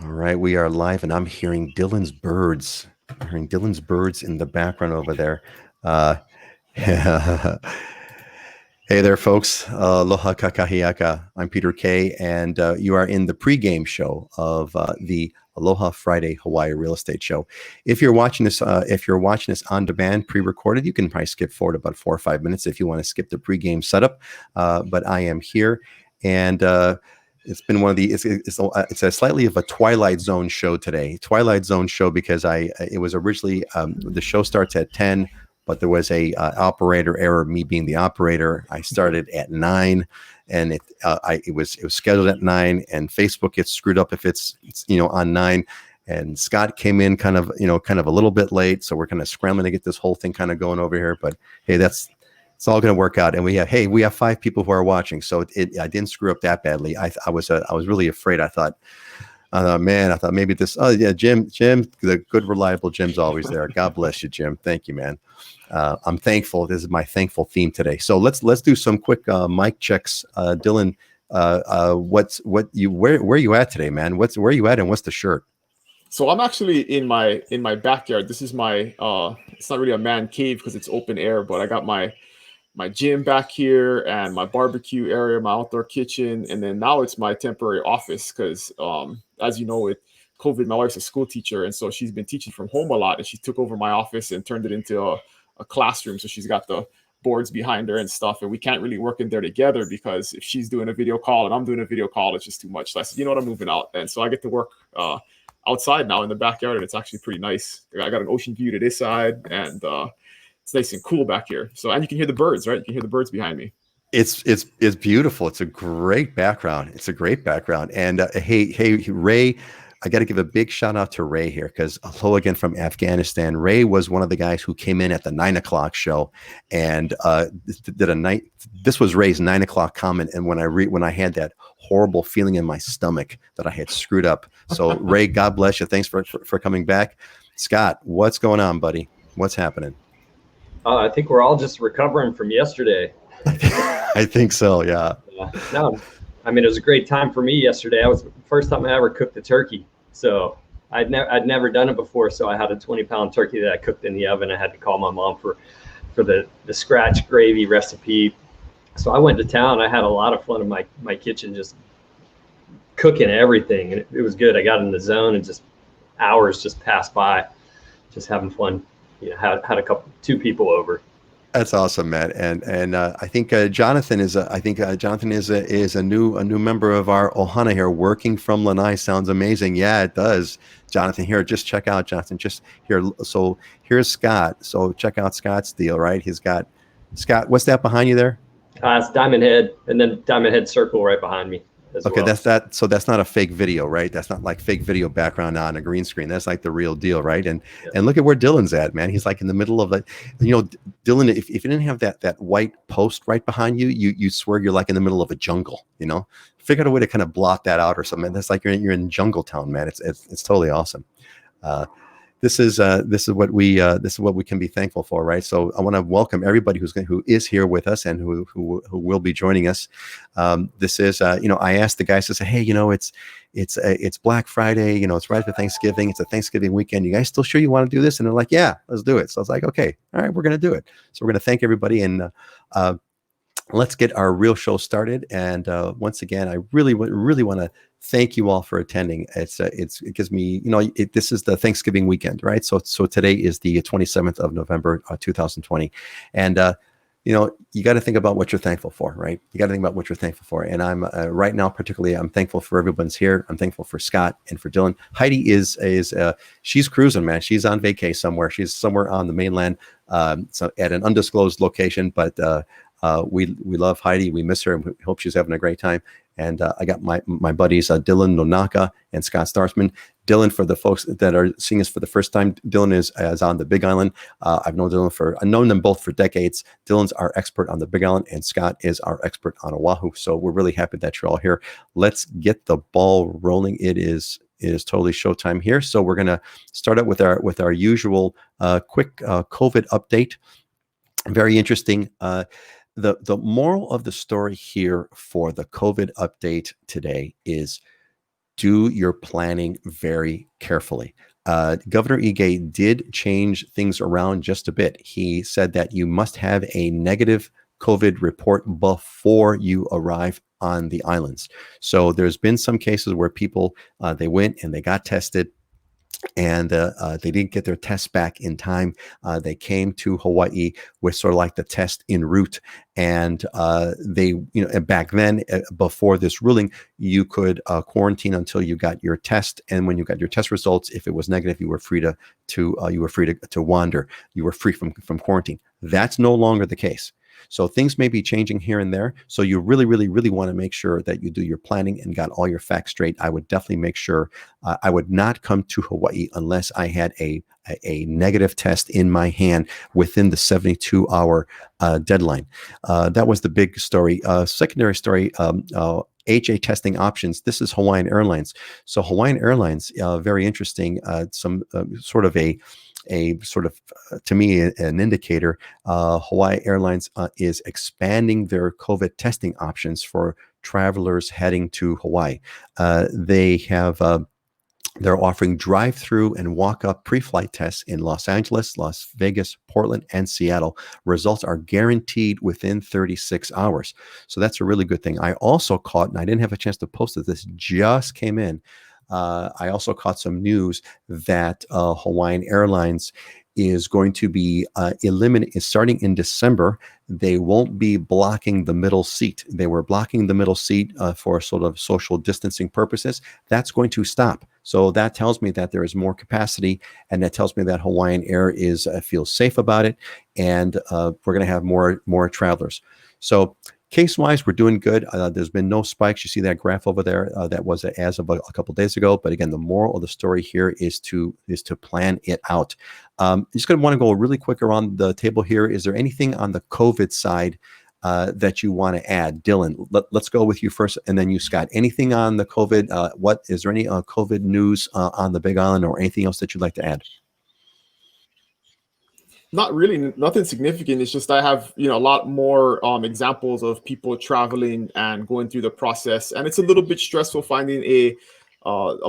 All right, we are live, and I'm hearing Dylan's birds. I'm hearing Dylan's birds in the background over there. Uh, hey there, folks. Aloha kakahiaka. I'm Peter Kay, and you are in the pregame show of the Aloha Friday Hawaii Real Estate Show. If you're watching this, on demand, pre-recorded, you can probably skip forward about 4 or 5 minutes if you want to skip the pregame setup. But I am here, and it's been one of the it's a slightly of a Twilight Zone show today. Twilight Zone show because it was originally the show starts at 10, but there was a operator error. Me being the operator, I started at 9, and it was scheduled at 9, and Facebook gets screwed up if it's on 9. And Scott came in kind of a little bit late, so we're kind of scrambling to get this whole thing kind of going over here. But hey, it's all going to work out, and we have 5 people who are watching, so I didn't screw up that badly. I was really afraid. I thought maybe this. Oh yeah, Jim, the good reliable Jim's always there. God bless you, Jim. Thank you, man. I'm thankful. This is my thankful theme today. So let's do some quick mic checks. Dylan, where are you at today, man? Where are you at, and what's the shirt? So I'm actually in my backyard. This is my it's not really a man cave because it's open air, but I got my gym back here and my barbecue area, my outdoor kitchen, and then now it's my temporary office because, as you know, with COVID, my wife's a school teacher, and so she's been teaching from home a lot, and she took over my office and turned it into a classroom. So she's got the boards behind her and stuff, and we can't really work in there together because if she's doing a video call and I'm doing a video call, it's just too much. So I said, you know what, I'm moving out, and so I get to work outside now in the backyard, and it's actually pretty nice. I got an ocean view to this side, and it's nice and cool back here. So, and you can hear the birds, right? You can hear the birds behind me. It's beautiful. It's a great background. And hey, Ray, I got to give a big shout out to Ray here because hello again from Afghanistan. Ray was one of the guys who came in at the 9 o'clock show and this was Ray's 9 o'clock comment. And when I had that horrible feeling in my stomach that I had screwed up. So Ray, God bless you. Thanks for coming back. Scott, what's going on, buddy? What's happening? I think we're all just recovering from yesterday. I think so, yeah. No, I mean, it was a great time for me yesterday. It was the first time I ever cooked a turkey. So I'd never done it before. So I had a 20-pound turkey that I cooked in the oven. I had to call my mom for the scratch gravy recipe. So I went to town. I had a lot of fun in my kitchen, just cooking everything. And it was good. I got in the zone and just hours just passed by, just having fun. Had 2 people over. That's awesome, Matt. And I think Jonathan is a new member of our Ohana here, working from Lanai. Sounds amazing. Yeah, it does. Jonathan, here, just check out Jonathan. Just here. So here's Scott. So check out Scott's deal, right? He's got Scott. What's that behind you there? It's Diamond Head, and then Diamond Head Circle right behind me. Okay, well. So that's not a fake video, right? That's not like fake video background on a green screen. That's like the real deal, right? And look at where Dylan's at, man. He's like in the middle of Dylan, if you didn't have that white post right behind you, you swear you're like in the middle of a jungle, Figure out a way to kind of blot that out or something. That's like you're in Jungle Town, man. It's totally awesome. This is what we can be thankful for, right? So I want to welcome everybody who is here with us and who will be joining us. This is I asked the guys to say, hey, it's Black Friday, it's right after Thanksgiving, it's a Thanksgiving weekend. You guys still sure you want to do this? And they're like, yeah, let's do it. So I was like, okay, all right, we're gonna do it. So we're gonna thank everybody and let's get our real show started. And once again, I really want to thank you all for attending. It gives me, this is the Thanksgiving weekend, right? So today is the 27th of November, 2020. And, you got to think about what you're thankful for, right? You got to think about what you're thankful for. And I'm right now, particularly, I'm thankful for everyone's here. I'm thankful for Scott and for Dylan. Heidi is she's cruising, man. She's on vacay somewhere. She's somewhere on the mainland, so at an undisclosed location, but we love Heidi. We miss her, and we hope she's having a great time. And I got my buddies Dylan Nonaka and Scott Starsman. Dylan, for the folks that are seeing us for the first time, Dylan is on the Big Island. I've known them both for decades. Dylan's our expert on the Big Island, and Scott is our expert on Oahu. So we're really happy that you're all here. Let's get the ball rolling. It is totally showtime here. So we're gonna start out with our usual quick COVID update. Very interesting. The moral of the story here for the COVID update today is do your planning very carefully. Governor Ige did change things around just a bit. He said that you must have a negative COVID report before you arrive on the islands. So there's been some cases where people, they went and they got tested, and they didn't get their tests back in time. They came to Hawaii with sort of like the test en route, and and back then, before this ruling, you could quarantine until you got your test, and when you got your test results, if it was negative, you were free to wander. You were free from quarantine. That's no longer the case. So things may be changing here and there. So you really, really, really want to make sure that you do your planning and got all your facts straight. I would definitely make sure I would not come to Hawaii unless I had a negative test in my hand within the 72-hour deadline. That was the big story. Secondary story, HA testing options. This is Hawaiian Airlines. So Hawaiian Airlines, very interesting, some sort of to me, an indicator. Hawaii Airlines is expanding their COVID testing options for travelers heading to Hawaii. They're offering drive-through and walk-up pre-flight tests in Los Angeles, Las Vegas, Portland, and Seattle. Results are guaranteed within 36 hours. So that's a really good thing. I also caught, and I didn't have a chance to post it, this just came in. I also caught some news that Hawaiian Airlines is going to be starting in December. They won't be blocking the middle seat. They were blocking the middle seat for sort of social distancing purposes. That's going to stop. So that tells me that there is more capacity, and that tells me that Hawaiian Air feels safe about it, and we're going to have more travelers. So case-wise, we're doing good. There's been no spikes. You see that graph over there. That was as of a couple of days ago. But again, the moral of the story here is to plan it out. I'm just going to want to go really quick around the table here. Is there anything on the COVID side that you want to add? Dylan, let's go with you first, and then you, Scott. Anything on the COVID? Is there any COVID news on the Big Island, or anything else that you'd like to add? Not really, nothing significant. It's just I have a lot more examples of people traveling and going through the process, and it's a little bit stressful finding a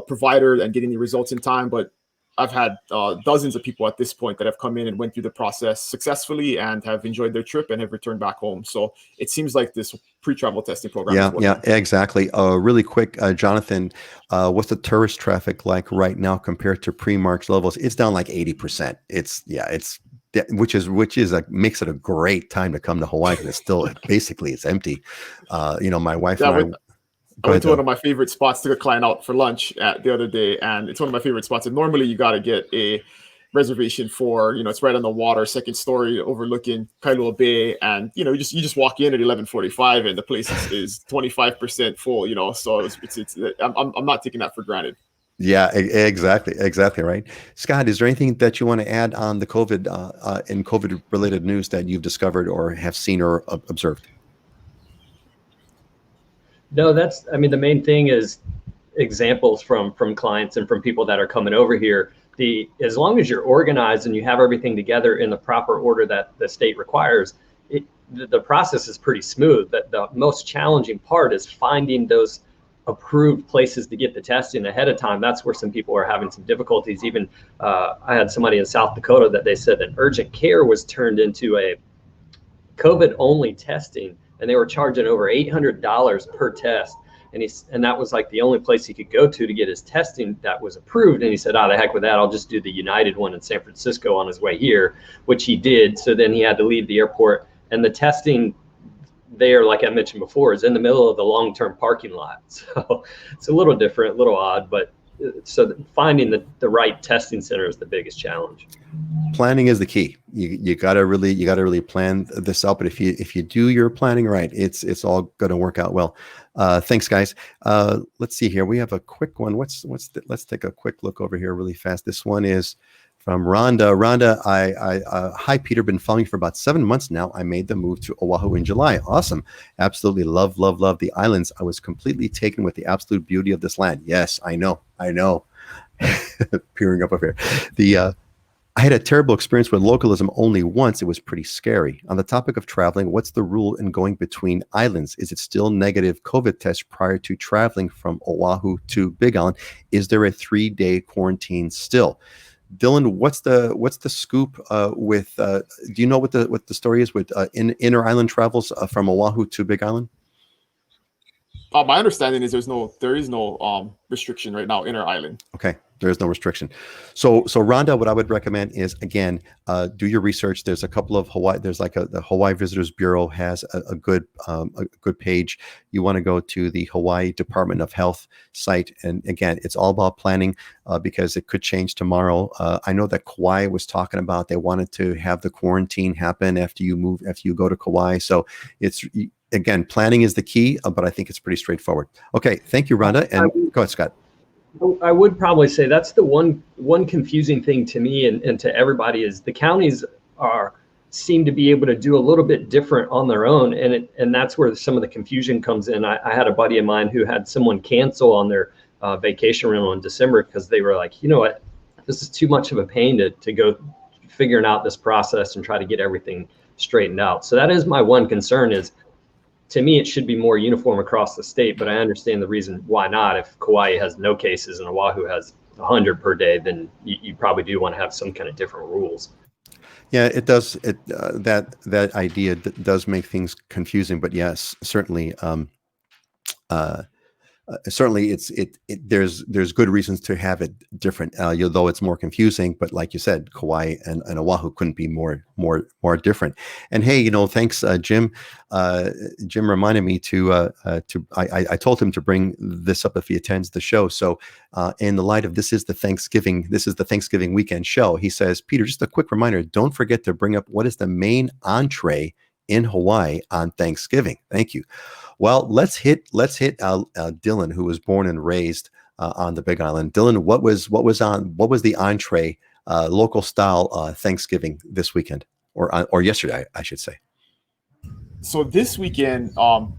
provider and getting the results in time. But I've had dozens of people at this point that have come in and went through the process successfully and have enjoyed their trip and have returned back home. So it seems like this pre-travel testing program. Yeah, exactly. Really quick, Jonathan, what's the tourist traffic like right now compared to pre-March levels? It's down like 80%. Which makes it a great time to come to Hawaii, because it's still basically it's empty. My wife and I went to one of my favorite spots, took a client out for lunch the other day, and it's one of my favorite spots. And normally you got to get a reservation for, it's right on the water, second story overlooking Kailua Bay. And, you just walk in at 11:45 and the place is 25% full, so I'm not taking that for granted. Yeah, exactly right. Scott, is there anything that you want to add on the COVID and COVID related news that you've discovered or have seen or observed? No, the main thing is examples from clients and from people that are coming over here. As long as you're organized and you have everything together in the proper order that the state requires, the process is pretty smooth. The most challenging part is finding those approved places to get the testing ahead of time. That's where some people are having some difficulties. Even I had somebody in South Dakota that they said that urgent care was turned into a COVID only testing, and they were charging over $800 per test. And that was like the only place he could go to get his testing that was approved. And he said, the heck with that. I'll just do the United one in San Francisco on his way here, which he did. So then he had to leave the airport, and the testing there, like I mentioned before, is in the middle of the long-term parking lot. So it's a little different, a little odd, but so finding the right testing center is the biggest challenge. Planning is the key. You gotta really plan this out. But if you do your planning right, it's all going to work out well. Thanks, guys. Let's see here. We have a quick one. Let's take a quick look over here really fast. This one is from Rhonda. Rhonda, hi, Peter. Been following you for about 7 months now. I made the move to Oahu in July. Awesome. Absolutely love the islands. I was completely taken with the absolute beauty of this land. Yes, I know. Peering up over here. I had a terrible experience with localism only once. It was pretty scary. On the topic of traveling, what's the rule in going between islands? Is it still negative COVID test prior to traveling from Oahu to Big Island? Is there a 3-day quarantine still? Dylan, what's the scoop with? Do you know what the story is with inner island travels from Oahu to Big Island? My understanding is there is no restriction right now inner island. Okay, there is no restriction. So Rhonda, what I would recommend is, again, do your research. There's a couple of Hawaii. There's like the Hawaii Visitors Bureau has a good page. You want to go to the Hawaii Department of Health site, and again, it's all about planning because it could change tomorrow. I know that Kauai was talking about they wanted to have the quarantine happen after you go to Kauai. So it's. Again, planning is the key, but I think it's pretty straightforward. Okay, thank you, Rhonda. And go ahead, Scott. I would probably say that's the one confusing thing to me and to everybody is the counties seem to be able to do a little bit different on their own, and that's where some of the confusion comes in. I had a buddy of mine who had someone cancel on their vacation rental in December because they were like, you know what, this is too much of a pain to go figuring out this process and try to get everything straightened out. So that is my one concern is, to me, it should be more uniform across the state, but I understand the reason why not. If Kauai has no cases and Oahu has 100 per day, then you probably do want to have some kind of different rules. Yeah, it does. That idea does make things confusing, but yes, certainly. Certainly, there's good reasons to have it different, though it's more confusing. But like you said, Kauai and Oahu couldn't be more different. And hey, thanks, Jim. Jim reminded me I told him to bring this up if he attends the show. So, in the light of this is the Thanksgiving weekend show, he says, Peter, just a quick reminder: don't forget to bring up what is the main entree in Hawaii on Thanksgiving. Thank you. Well, let's hit Dylan, who was born and raised on the Big Island. Dylan, what was the entree, local style Thanksgiving this weekend or yesterday, I should say. So this weekend,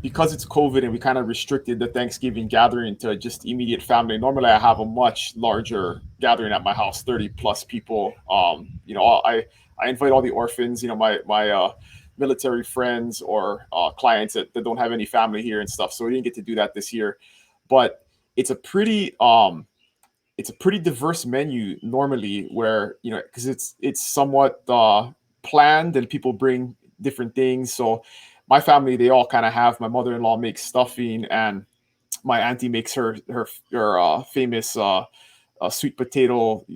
because it's COVID and we kind of restricted the Thanksgiving gathering to just immediate family. Normally, I have a much larger gathering at my house, 30 plus people. I invite all the orphans. My military friends or clients that don't have any family here and stuff. So we didn't get to do that this year, but it's a pretty diverse menu normally where, because it's somewhat planned and people bring different things. So my family, they all kind of have, my mother-in-law makes stuffing and my auntie makes her famous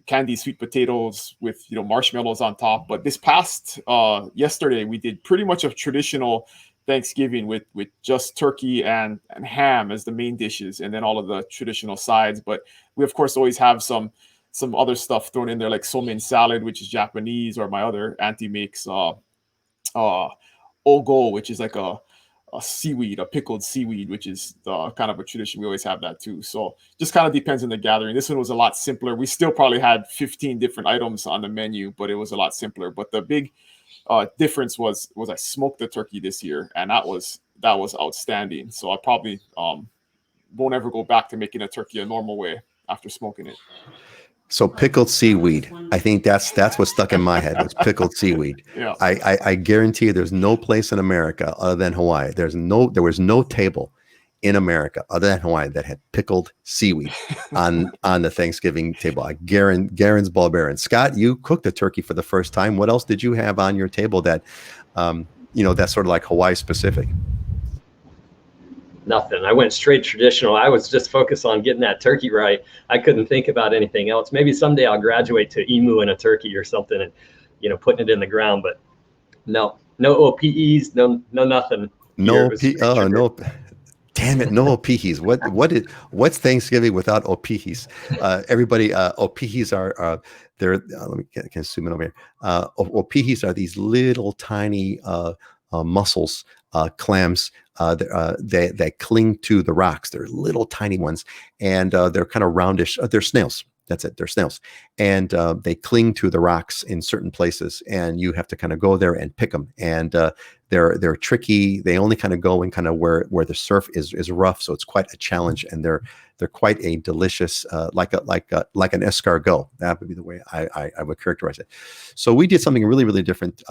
candied sweet potatoes with marshmallows on top. But this past yesterday we did pretty much a traditional Thanksgiving with just turkey and ham as the main dishes, and then all of the traditional sides. But we of course always have some other stuff thrown in there, like somen salad, which is Japanese, or my other auntie makes ogo, which is like a seaweed, a pickled seaweed, which is kind of a tradition. We always have that too. So just kind of depends on the gathering. This one was a lot simpler. We still probably had 15 different items on the menu, but it was a lot simpler. But the big difference was I smoked the turkey this year, and that was outstanding. So I probably won't ever go back to making a turkey a normal way after smoking it. So pickled seaweed, I think that's what stuck in my head. Was pickled seaweed. Yeah. I guarantee you, there's no place in America other than Hawaii. There was no table in America other than Hawaii that had pickled seaweed on the Thanksgiving table. Garen's Ballbearin. Scott, you cooked a turkey for the first time. What else did you have on your table that, that's sort of like Hawaii specific? Nothing. I went straight traditional. I was just focused on getting that turkey right. I couldn't think about anything else. Maybe someday I'll graduate to emu and a turkey or something and, putting it in the ground. But no OPEs, no nothing. No. Damn it, no opihis. What's Thanksgiving without opihis? Everybody, opihis are they're. Let me can zoom in over here. Opihis are these little tiny mussels, clams. They cling to the rocks. They're little tiny ones, and they're kind of roundish. They're snails. That's it. They're snails, and they cling to the rocks in certain places, and you have to kind of go there and pick them. And they're tricky. They only kind of go in kind of where the surf is rough, so it's quite a challenge. And they're they're quite a delicious, like an escargot. That would be the way I would characterize it. So we did something really, really different.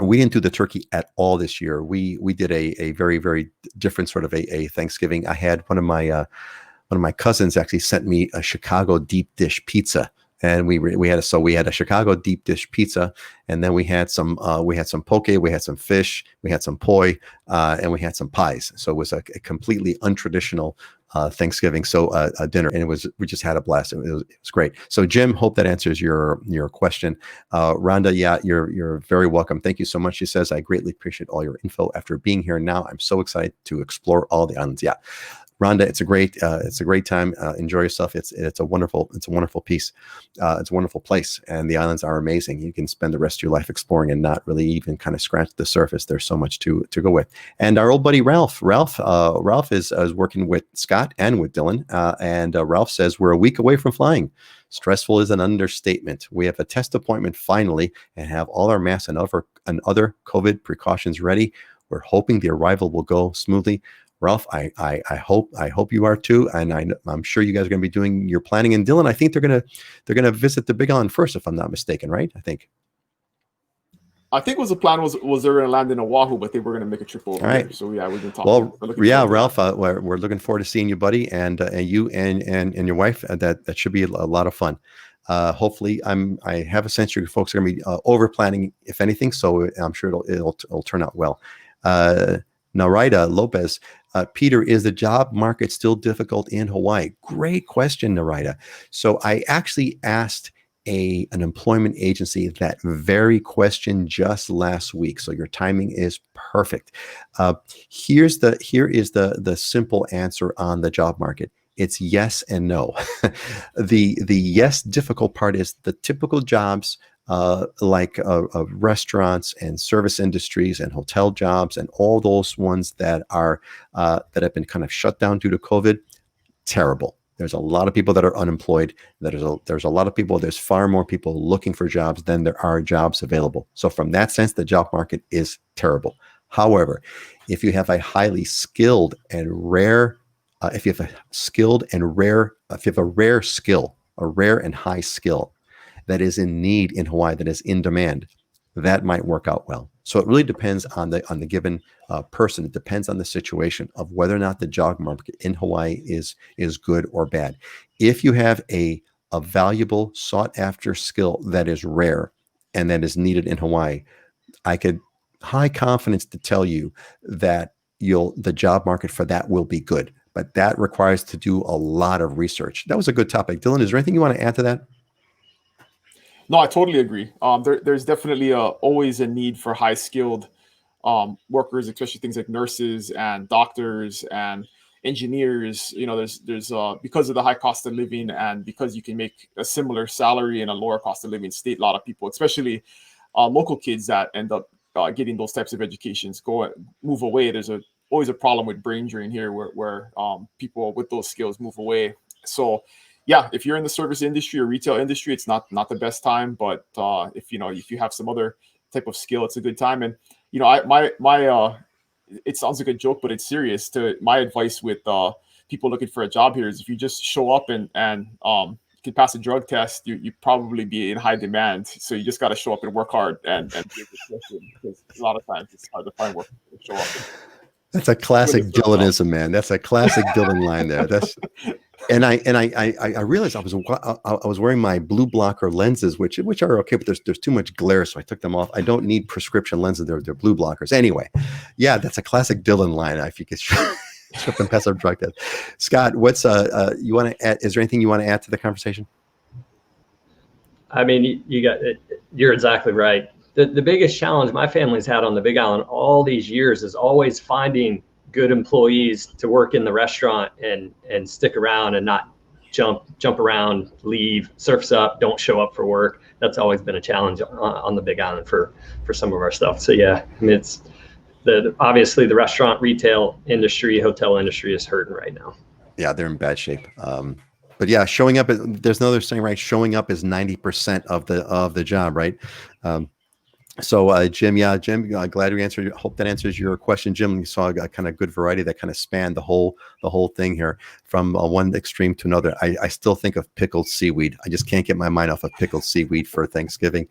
We didn't do the turkey at all this year. We did a very, very different sort of a Thanksgiving. I had one of my cousins actually sent me a Chicago deep dish pizza. And we had a Chicago deep dish pizza, and then we had some poke, we had some fish, we had some poi, and we had some pies. So it was a completely untraditional Thanksgiving dinner, and we just had a blast. It was great. So Jim, hope that answers your question. Rhonda, yeah, you're very welcome. Thank you so much. She says, I greatly appreciate all your info. After being here now, I'm so excited to explore all the islands. Yeah. Rhonda, it's a great time. Enjoy yourself. It's a wonderful piece. It's a wonderful place, and the islands are amazing. You can spend the rest of your life exploring and not really even kind of scratch the surface. There's so much to go with. And our old buddy Ralph is working with Scott and with Dylan. And Ralph says we're a week away from flying. Stressful is an understatement. We have a test appointment finally, and have all our masks and other COVID precautions ready. We're hoping the arrival will go smoothly. Ralph, I hope you are too, and I'm sure you guys are going to be doing your planning. And Dylan, I think they're gonna visit the Big Island first, if I'm not mistaken, right? I think was the plan was they were going to land in Oahu, but they were going to make a trip over. All right. There. So yeah, we've been talking. Well, yeah, Ralph, we're looking forward to seeing you, buddy, and you and your wife. That should be a lot of fun. Hopefully, I have a sense you folks are going to be over planning, if anything. So I'm sure it'll turn out well. Narida Lopez, Peter, is the job market still difficult in Hawaii? Great question, Narida. So I actually asked an employment agency that very question just last week. So your timing is perfect. Here is the simple answer on the job market. It's yes and no. The yes difficult part is the typical jobs like restaurants and service industries and hotel jobs and all those ones that have been kind of shut down due to COVID. Terrible. There's a lot of people that are unemployed. There's a lot of people. There's far more people looking for jobs than there are jobs available. So from that sense, the job market is terrible. However, if you have a highly skilled and rare, if you have a rare skill, a rare and high skill that is in need in Hawaii, that is in demand, that might work out well. So it really depends on the given person. It depends on the situation of whether or not the job market in Hawaii is good or bad. If you have a valuable, sought after skill that is rare and that is needed in Hawaii, I could high confidence to tell you that the job market for that will be good. But that requires to do a lot of research. That was a good topic. Dylan, is there anything you want to add to that? No, I totally agree. There's definitely always a need for high skilled workers, especially things like nurses and doctors and engineers. You know, there's because of the high cost of living and because you can make a similar salary in a lower cost of living state, a lot of people, especially local kids that end up getting those types of educations, move away. There's always a problem with brain drain here where people with those skills move away. So yeah, if you're in the service industry or retail industry, it's not the best time. But if you have some other type of skill, it's a good time. And it sounds like a joke, but it's serious. My advice with people looking for a job here is if you just show up and you can pass a drug test, you probably be in high demand. So you just got to show up and work hard and be a good person, because a lot of times it's hard to find work to show up. That's a classic Dylanism, man. That's a classic Dylan line there. And I realized I was wearing my blue blocker lenses, which are okay, but there's too much glare, so I took them off. I don't need prescription lenses; they're blue blockers. Anyway, yeah, that's a classic Dylan line. If you could show up and pass a drug test. Scott, what's you want to add? Is there anything you want to add to the conversation? I mean, you're exactly right. The biggest challenge my family's had on the Big Island all these years is always finding good employees to work in the restaurant and stick around and not jump around, leave, surfs up, don't show up for work. That's always been a challenge on the Big Island for some of our stuff. So yeah, I mean, it's obviously the restaurant, retail industry, hotel industry is hurting right now. Yeah, they're in bad shape. But yeah, showing up, there's another saying, right? Showing up is 90% of the job, right? So Jim, glad we answered. Hope that answers your question, Jim. You saw a kind of good variety that kind of spanned the whole thing here from one extreme to another. I still think of pickled seaweed. I just can't get my mind off of pickled seaweed for Thanksgiving.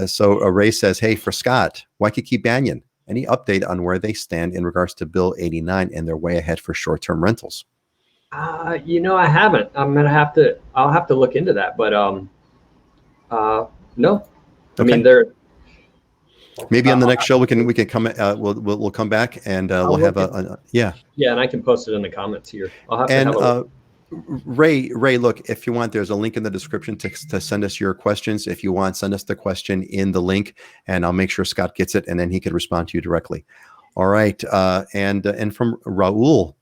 So Ray says, hey, for Scott, Waikiki Banyan, any update on where they stand in regards to Bill 89 and their way ahead for short-term rentals? I haven't. I'll have to look into that, but no. I mean, they're maybe on the next show we can come. We'll come back and we'll have yeah, and I can post it in the comments here. I'll have and to have a look. Ray, look, if you want, there's a link in the description to send us your questions. If you want, send us the question in the link, and I'll make sure Scott gets it, and then he can respond to you directly. All right, and from Raul.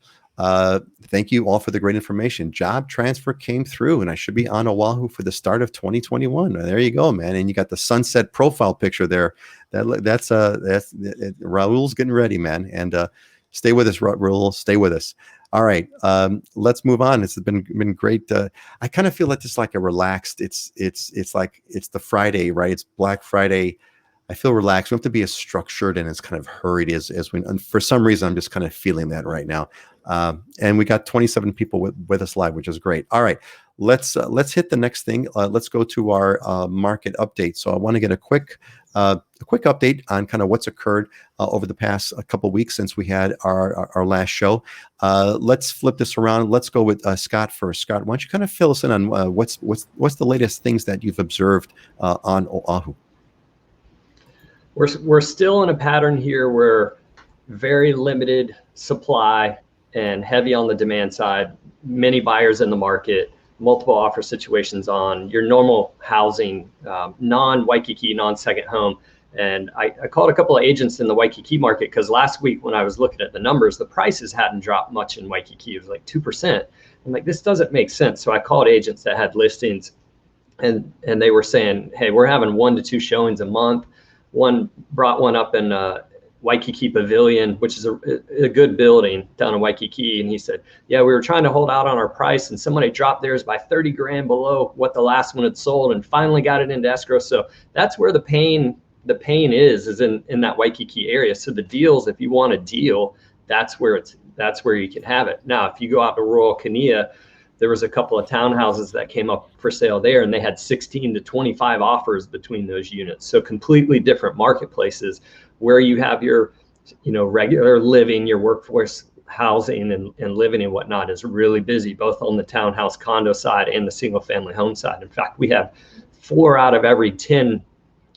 Thank you all for the great information. Job transfer came through, and I should be on Oahu for the start of 2021. There you go, man. And you got the sunset profile picture there. That's Raul's getting ready, man. And stay with us, Raul. Stay with us. All right, let's move on. It's been great. I kind of feel like it's like a relaxed. It's like it's the Friday, right? It's Black Friday. I feel relaxed. We have to be as structured and as kind of hurried as we. And for some reason, I'm just kind of feeling that right now. And we got 27 people with us live, which is great. All right, let's hit the next thing. Let's go to our market update. So I want to get a quick update on kind of what's occurred over the past couple weeks since we had our last show. Let's flip this around. Let's go with Scott first. Scott, why don't you kind of fill us in on what's the latest things that you've observed on Oahu? We're still in a pattern here where very limited supply and heavy on the demand side, many buyers in the market, multiple offer situations on your normal housing, non-Waikiki, non-second home. And I called a couple of agents in the Waikiki market because last week when I was looking at the numbers, the prices hadn't dropped much in Waikiki. It was like 2%. I'm like, this doesn't make sense. So I called agents that had listings and they were saying, hey, we're having 1 to 2 showings a month. One brought one up in Waikiki Pavilion, which is a good building down in Waikiki. And he said, yeah, we were trying to hold out on our price and somebody dropped theirs by 30 grand below what the last one had sold and finally got it into escrow. So that's where the pain is in that Waikiki area. So the deals, if you want a deal, that's where you can have it. Now, if you go out to Royal Kania, there was a couple of townhouses that came up for sale there and they had 16 to 25 offers between those units. So completely different marketplaces where you have your, regular living, your workforce housing and living and whatnot is really busy, both on the townhouse condo side and the single family home side. In fact, we have 4 out of every 10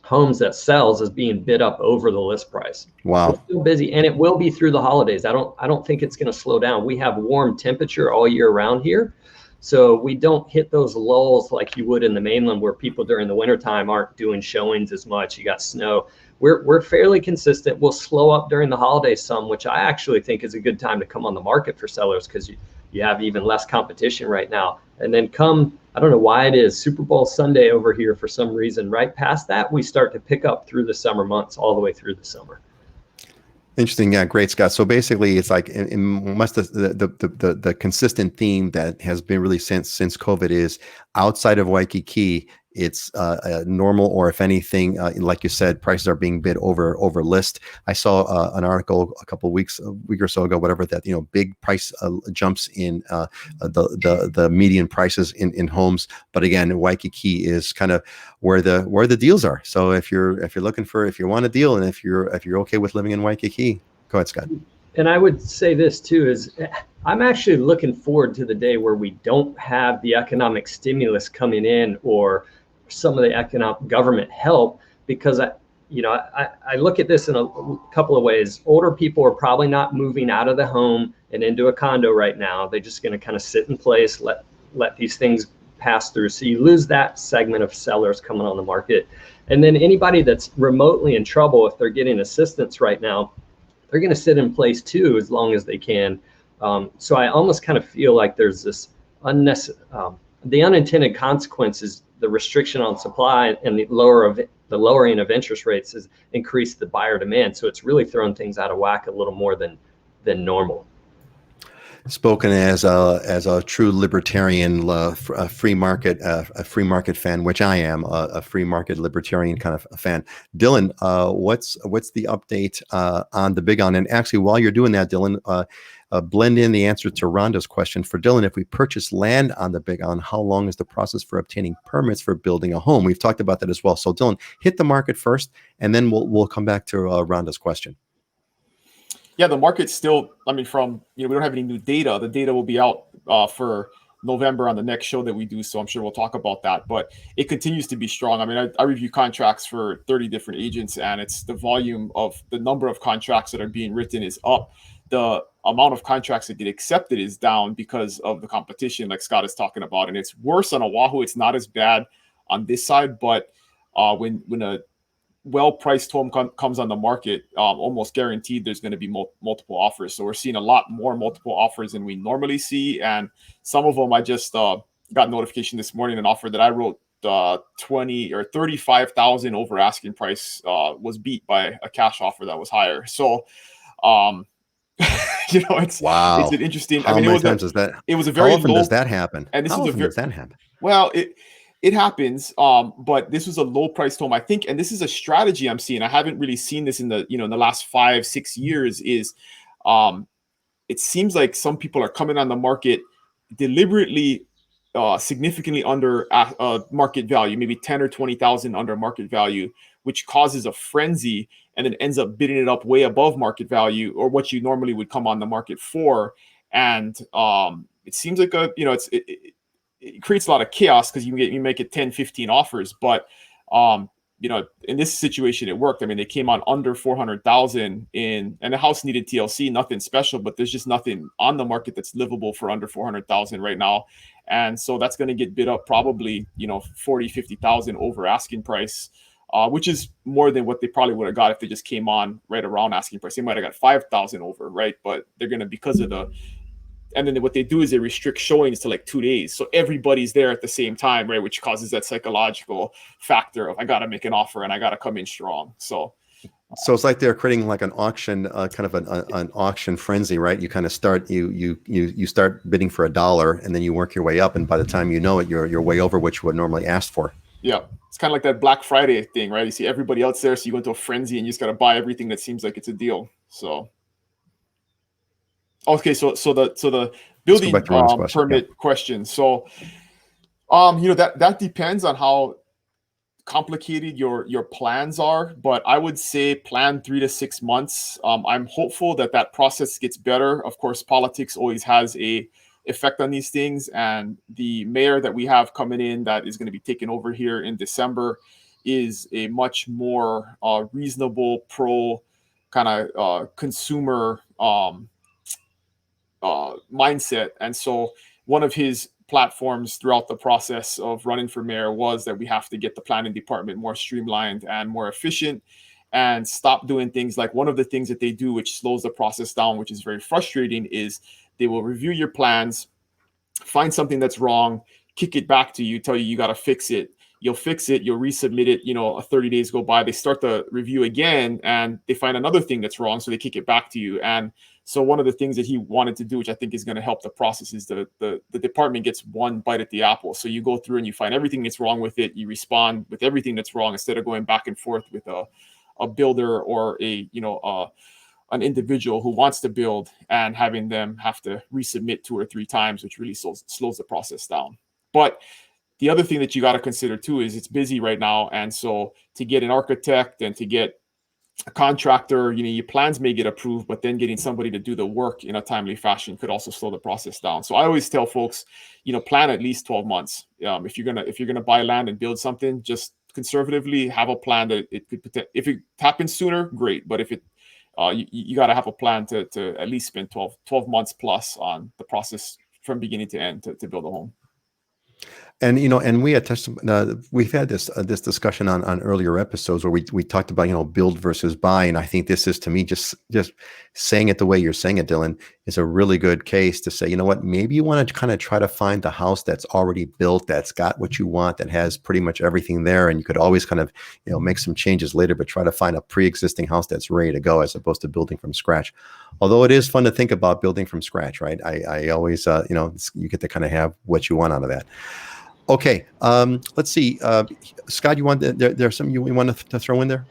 homes that sells is being bid up over the list price. Wow. It's still busy, and it will be through the holidays. I don't think it's going to slow down. We have warm temperature all year round here. So we don't hit those lulls like you would in the mainland where people during the wintertime aren't doing showings as much. You got snow. We're fairly consistent. We'll slow up during the holidays some, which I actually think is a good time to come on the market for sellers because you have even less competition right now. And then I don't know why it is, Super Bowl Sunday over here for some reason. Right past that, we start to pick up through the summer months all the way through the summer. Interesting. Yeah, great, Scott. So basically, it's like the consistent theme that has been really since COVID is outside of Waikiki, it's normal, or if anything, like you said, prices are being bid over list. I saw an article a week or so ago, whatever, that big price jumps in the median prices in homes. But again, Waikiki is kind of where the deals are. So if you want a deal, and if you're okay with living in Waikiki, go ahead, Scott. And I would say this too, is I'm actually looking forward to the day where we don't have the economic stimulus coming in or some of the economic government help, because I look at this in a couple of ways. Older people are probably not moving out of the home and into a condo right now. They're just going to kind of sit in place, let these things pass through. So you lose that segment of sellers coming on the market. And then anybody that's remotely in trouble, if they're getting assistance right now, they're going to sit in place too, as long as they can. So I almost kind of feel like there's this the unintended consequences, the restriction on supply and the lowering of interest rates has increased the buyer demand. So it's really thrown things out of whack a little more than normal. Spoken as a true libertarian, a free market fan, which I am, a free market libertarian kind of a fan. Dylan, what's the update on the Big On? And actually, while you're doing that, Dylan, blend in the answer to Rhonda's question for Dylan. If we purchase land on the Big On, how long is the process for obtaining permits for building a home? We've talked about that as well. So Dylan, hit the market first, and then we'll come back to Rhonda's question. Yeah, the market's still, I mean, we don't have any new data. The data will be out for November on the next show that we do. So I'm sure we'll talk about that, but it continues to be strong. I mean, I review contracts for 30 different agents, and it's the number of contracts that are being written is up. The amount of contracts that get accepted is down because of the competition, like Scott is talking about. And it's worse on Oahu. It's not as bad on this side, but when a well-priced home comes on the market, almost guaranteed there's going to be multiple offers. So we're seeing a lot more multiple offers than we normally see. And some of them, I just got notification this morning, an offer that I wrote 20 or 35,000 over asking price was beat by a cash offer that was higher. So, it's wow. It's an interesting. How many times is that? It was a very How often low, does that happen? And this How is often does that happen? Well, it happens, but this was a low-priced home, I think, and this is a strategy I'm seeing. I haven't really seen this in the last 5-6 years. Is it seems like some people are coming on the market deliberately, significantly under market value, maybe 10 or 20,000 under market value, which causes a frenzy, and then ends up bidding it up way above market value or what you normally would come on the market for, and it seems like it creates a lot of chaos because you make it 10, 15 offers. But, in this situation, it worked. I mean, they came on under 400,000 and the house needed TLC, nothing special, but there's just nothing on the market that's livable for under 400,000 right now. And so that's going to get bid up probably, 40, 50,000 over asking price, which is more than what they probably would have got if they just came on right around asking price. They might have got 5,000 over, right? But they're going to, because of and then what they do is they restrict showings to like 2 days. So everybody's there at the same time, right? Which causes that psychological factor of, I got to make an offer and I got to come in strong. So it's like they're creating like an auction, kind of an auction frenzy, right? You kind of start, you start bidding for $1 and then you work your way up. And by the time you know it, you're way over what you would normally ask for. Yeah. It's kind of like that Black Friday thing, right? You see everybody else there. So you go into a frenzy and you just got to buy everything that seems like it's a deal. So. Okay, so the building permit question. So, that depends on how complicated your plans are, but I would say plan 3 to 6 months. I'm hopeful that process gets better. Of course, politics always has a effect on these things, and the mayor that we have coming in that is going to be taking over here in December is a much more reasonable, pro kind of consumer mindset. And so one of his platforms throughout the process of running for mayor was that we have to get the planning department more streamlined and more efficient and stop doing things like, one of the things that they do, which slows the process down, which is very frustrating, is they will review your plans, find something that's wrong, kick it back to you, tell you got to fix it. You'll fix it, you'll resubmit it, 30 days go by, they start the review again and they find another thing that's wrong. So they kick it back to you. And so one of the things that he wanted to do, which I think is going to help the process, is the department gets one bite at the apple. So you go through and you find everything that's wrong with it. You respond with everything that's wrong instead of going back and forth with a builder or an individual who wants to build and having them have to resubmit 2 or 3 times, which really slows the process down. But the other thing that you got to consider too is it's busy right now. And so to get an architect and to get a contractor, your plans may get approved, but then getting somebody to do the work in a timely fashion could also slow the process down. So I always tell folks, plan at least 12 months. If you're gonna buy land and build something, just conservatively have a plan that it could, if it happens sooner, great. But if it, you got to have a plan to at least spend 12 months plus on the process from beginning to end to build a home. And and we had touched. We've had this discussion on earlier episodes where we talked about build versus buy, and I think this is, to me, just saying it the way you're saying it, Dylan, is a really good case to say, what, maybe you want to kind of try to find the house that's already built, that's got what you want, that has pretty much everything there, and you could always kind of make some changes later, but try to find a pre-existing house that's ready to go as opposed to building from scratch. Although it is fun to think about building from scratch, right? I always, you get to kind of have what you want out of that. Okay, let's see. Scott, you want there's something you want to throw in there?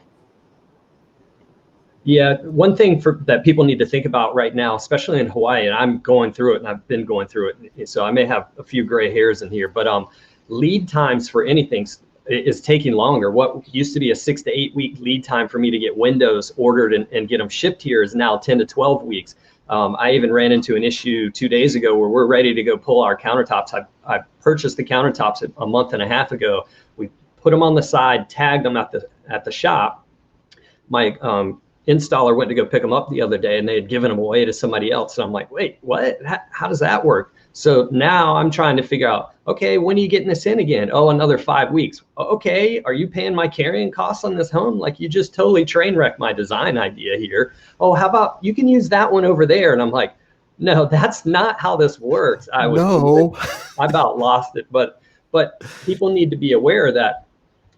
Yeah, one thing that people need to think about right now, especially in Hawaii, and I'm going through it, and I've been going through it, so I may have a few gray hairs in here, but lead times for anything is taking longer. What used to be a 6 to 8 week lead time for me to get windows ordered and get them shipped here is now 10 to 12 weeks. I even ran into an issue 2 days ago where we're ready to go pull our countertops. I purchased the countertops a month and a half ago. We put them on the side, tagged them at the shop. My installer went to go pick them up the other day, and they had given them away to somebody else. And I'm like, wait, what? How does that work? So now I'm trying to figure out, okay, when are you getting this in again? Oh, another 5 weeks. Okay, are you paying my carrying costs on this home? Like, you just totally train wrecked my design idea here. Oh, how about you can use that one over there? And I'm like, no, that's not how this works. I about lost it. But people need to be aware that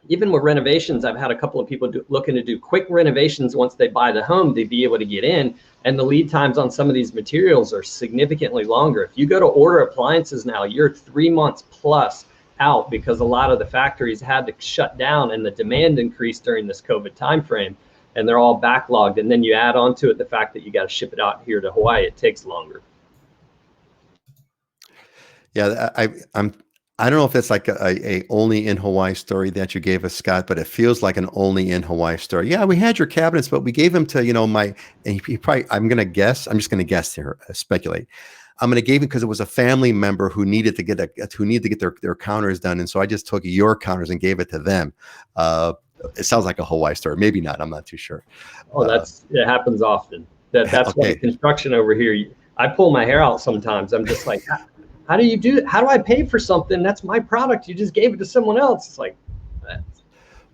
even with renovations, I've had a couple of people looking to do quick renovations once they buy the home to be able to get in. And the lead times on some of these materials are significantly longer. If you go to order appliances now, you're 3 months plus out because a lot of the factories had to shut down and the demand increased during this COVID timeframe, and they're all backlogged. And then you add on to it the fact that you got to ship it out here to Hawaii. It takes longer. Yeah, I don't know if that's like a only in Hawaii story that you gave us, Scott, but it feels like an only in Hawaii story. Yeah, we had your cabinets, but we gave them to, and he probably, I'm just going to guess here, speculate. I'm going to give him because it was a family member who needed to get their counters done. And so I just took your counters and gave it to them. It sounds like a Hawaii story. Maybe not. I'm not too sure. Oh, it happens often. That's okay. Why construction over here, I pull my hair out sometimes. I'm just like, how do I pay for something? That's my product. You just gave it to someone else. It's like,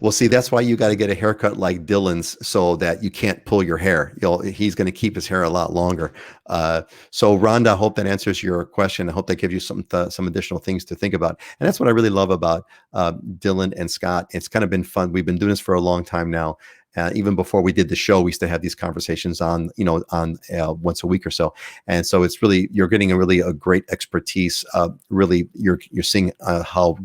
well, see, that's why you got to get a haircut like Dylan's so that you can't pull your hair. He's going to keep his hair a lot longer. So Rhonda, I hope that answers your question. I hope that gives you some additional things to think about. And that's what I really love about Dylan and Scott. It's kind of been fun. We've been doing this for a long time now. Even before we did the show, we used to have these conversations on once a week or so. And so it's really, you're getting a great expertise. Really, you're seeing how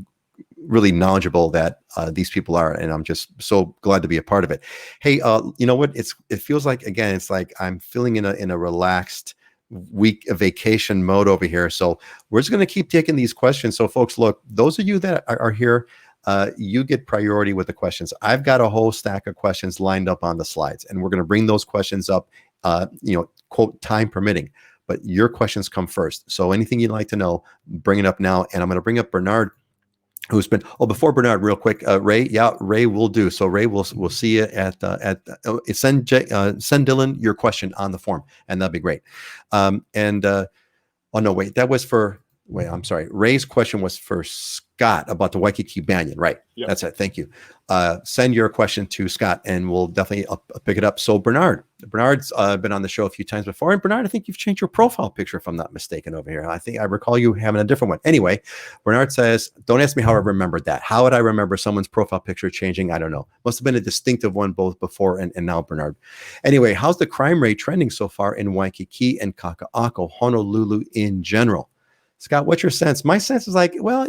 really knowledgeable that these people are. And I'm just so glad to be a part of it. Hey, you know what? It feels like, again, it's like I'm feeling in a relaxed week of vacation mode over here. So we're just going to keep taking these questions. So folks, look, those of you that are here, you get priority with the questions. I've got a whole stack of questions lined up on the slides, and we're going to bring those questions up, quote, time permitting, but your questions come first. So anything you'd like to know, bring it up now. And I'm going to bring up Bernard, who's been, before Bernard, real quick, Ray. Yeah, Ray will do. So Ray, we'll see you send Dylan your question on the form, and that'd be great. I'm sorry. Ray's question was for Scott about the Waikiki Banyan, right? Yep. That's it. Thank you. Send your question to Scott, and we'll definitely pick it up. So Bernard's been on the show a few times before. And Bernard, I think you've changed your profile picture, if I'm not mistaken, over here. I think I recall you having a different one. Anyway, Bernard says, don't ask me how I remembered that. How would I remember someone's profile picture changing? I don't know. Must have been a distinctive one both before and now, Bernard. Anyway, how's the crime rate trending so far in Waikiki and Kakaako, Honolulu in general? Scott, what's your sense? My sense is like, well,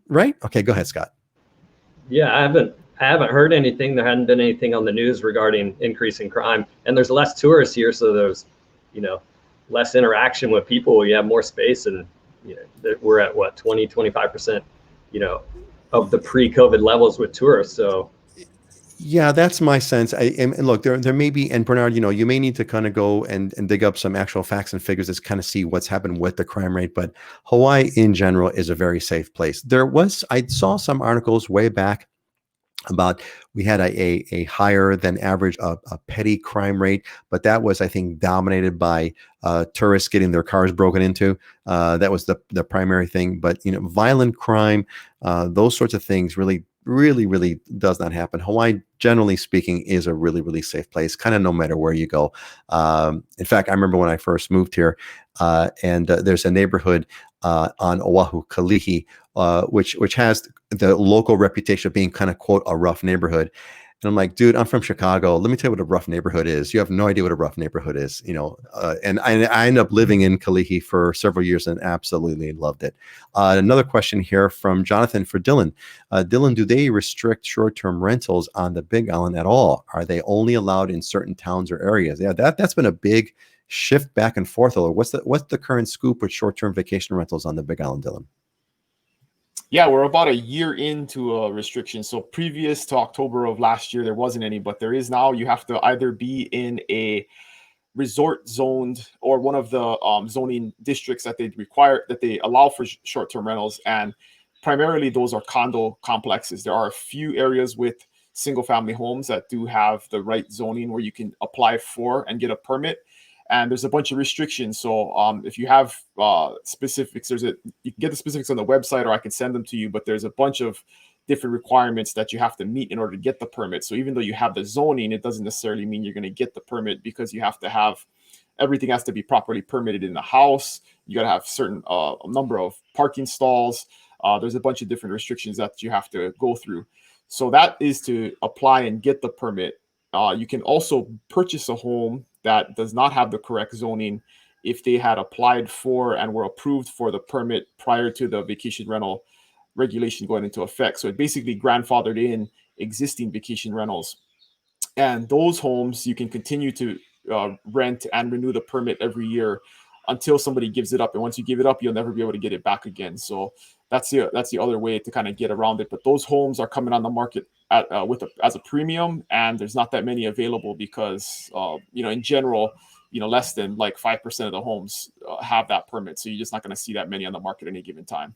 right? Okay, go ahead, Scott. Yeah, I haven't heard anything. There hadn't been anything on the news regarding increasing crime, and there's less tourists here, so there's, less interaction with people. You have more space, and we're at what 25%, of the pre-COVID levels with tourists. So. Yeah, that's my sense. And look, there may be, and Bernard, you may need to kind of go and dig up some actual facts and figures to kind of see what's happened with the crime rate. But Hawaii in general is a very safe place. I saw some articles way back about we had a higher than average a petty crime rate, but that was, I think, dominated by tourists getting their cars broken into. That was the primary thing. But violent crime, those sorts of things really does not happen. Hawaii, generally speaking, is a really, really safe place, kind of no matter where you go. In fact, I remember when I first moved here, and there's a neighborhood on Oahu, Kalihi, which has the local reputation of being kind of, quote, a rough neighborhood. And I'm like, dude, I'm from Chicago. Let me tell you what a rough neighborhood is. You have no idea what a rough neighborhood is, and I ended up living in Kalihi for several years and absolutely loved it. Another question here from Jonathan for Dylan. Dylan, do they restrict short-term rentals on the Big Island at all? Are they only allowed in certain towns or areas? Yeah, that's been a big shift back and forth. What's the current scoop with short-term vacation rentals on the Big Island, Dylan? Yeah, we're about a year into a restriction. So previous to October of last year, there wasn't any, but there is now. You have to either be in a resort zoned or one of the zoning districts that they allow for short-term rentals, and primarily those are condo complexes. There are a few areas with single-family homes that do have the right zoning where you can apply for and get a permit. And there's a bunch of restrictions. So if you have specifics, you can get the specifics on the website, or I can send them to you. But there's a bunch of different requirements that you have to meet in order to get the permit. So even though you have the zoning, it doesn't necessarily mean you're going to get the permit, because you have to have everything has to be properly permitted in the house. You got to have certain number of parking stalls. There's a bunch of different restrictions that you have to go through. So that is to apply and get the permit. You can also purchase a home that does not have the correct zoning if they had applied for and were approved for the permit prior to the vacation rental regulation going into effect. So it basically grandfathered in existing vacation rentals. And those homes, you can continue to rent and renew the permit every year until somebody gives it up. And once you give it up, you'll never be able to get it back again. So that's the other way to kind of get around it. But those homes are coming on the market as a premium, and there's not that many available because in general, less than like 5% of the homes have that permit. So you're just not going to see that many on the market at any given time.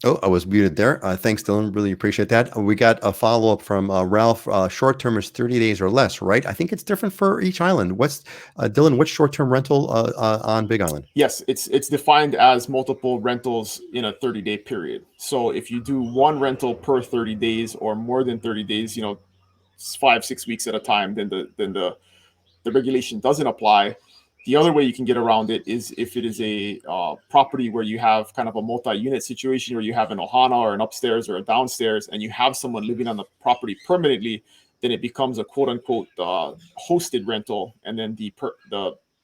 Oh, I was muted there. Thanks, Dylan. Really appreciate that. We got a follow-up from Ralph. Short-term is 30 days or less, right? I think it's different for each island. Dylan, what's short-term rental on Big Island? Yes, it's defined as multiple rentals in a 30-day period. So if you do one rental per 30 days or more than 30 days, 5-6 weeks at a time, then the regulation doesn't apply. The other way you can get around it is if it is a property where you have kind of a multi-unit situation, where you have an ohana or an upstairs or a downstairs, and you have someone living on the property permanently, then it becomes a quote-unquote hosted rental, and then the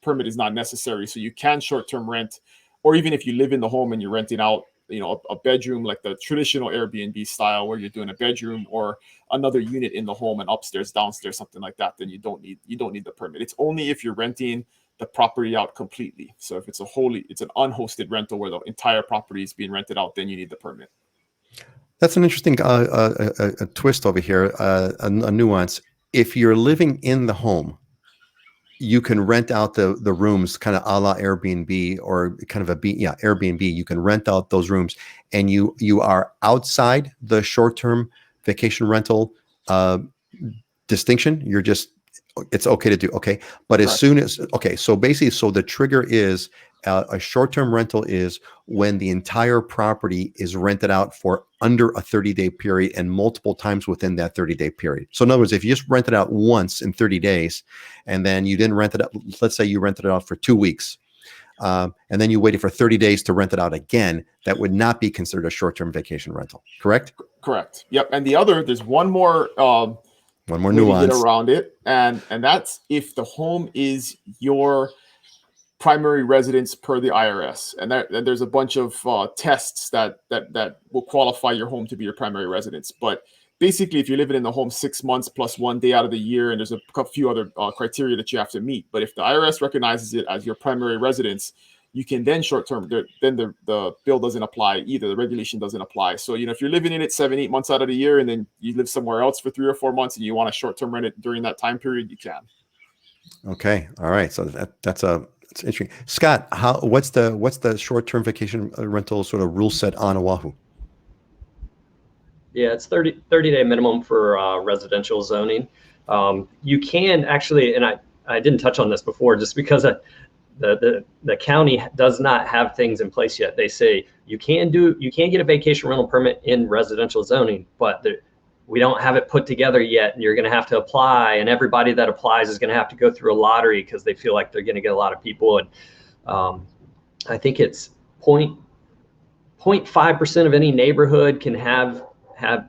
permit is not necessary. So you can short-term rent, or even if you live in the home and you're renting out, a bedroom, like the traditional Airbnb style, where you're doing a bedroom or another unit in the home, and upstairs, downstairs, something like that, then you don't need the permit. It's only if you're renting the property out completely. So if it's an unhosted rental where the entire property is being rented out, then you need the permit. That's an interesting a twist over here, a nuance. If you're living in the home, you can rent out the rooms, kind of a la Airbnb, or kind of Airbnb. You can rent out those rooms, and you are outside the short-term vacation rental distinction. It's okay to do. Okay. But as soon as, so basically, so the trigger is a short-term rental is when the entire property is rented out for under a 30-day period and multiple times within that 30-day period. So in other words, if you just rent it out once in 30 days and then you didn't rent it out, let's say you rented it out for 2 weeks, and then you waited for 30 days to rent it out again, that would not be considered a short-term vacation rental. Correct? Correct. Yep. And there's one more nuance. Get around it, and that's if the home is your primary residence per the IRS, and there's a bunch of tests that will qualify your home to be your primary residence. But basically, if you're living in the home 6 months plus 1 day out of the year, and there's a few other criteria that you have to meet. But if the IRS recognizes it as your primary residence, you can then short-term, then the bill doesn't apply either. The regulation doesn't apply. So, if you're living in it 7-8 months out of the year, and then you live somewhere else for 3 or 4 months and you want to short-term rent it during that time period, you can. Okay. All right. So that's interesting. Scott, what's the short-term vacation rental sort of rule set on Oahu? Yeah, it's 30-day minimum for residential zoning. You can actually, and I didn't touch on this before, just because the county does not have things in place yet. They say you can get a vacation rental permit in residential zoning, but we don't have it put together yet, and you're going to have to apply, and everybody that applies is going to have to go through a lottery because they feel like they're going to get a lot of people. And I think it's 0.5% of any neighborhood can have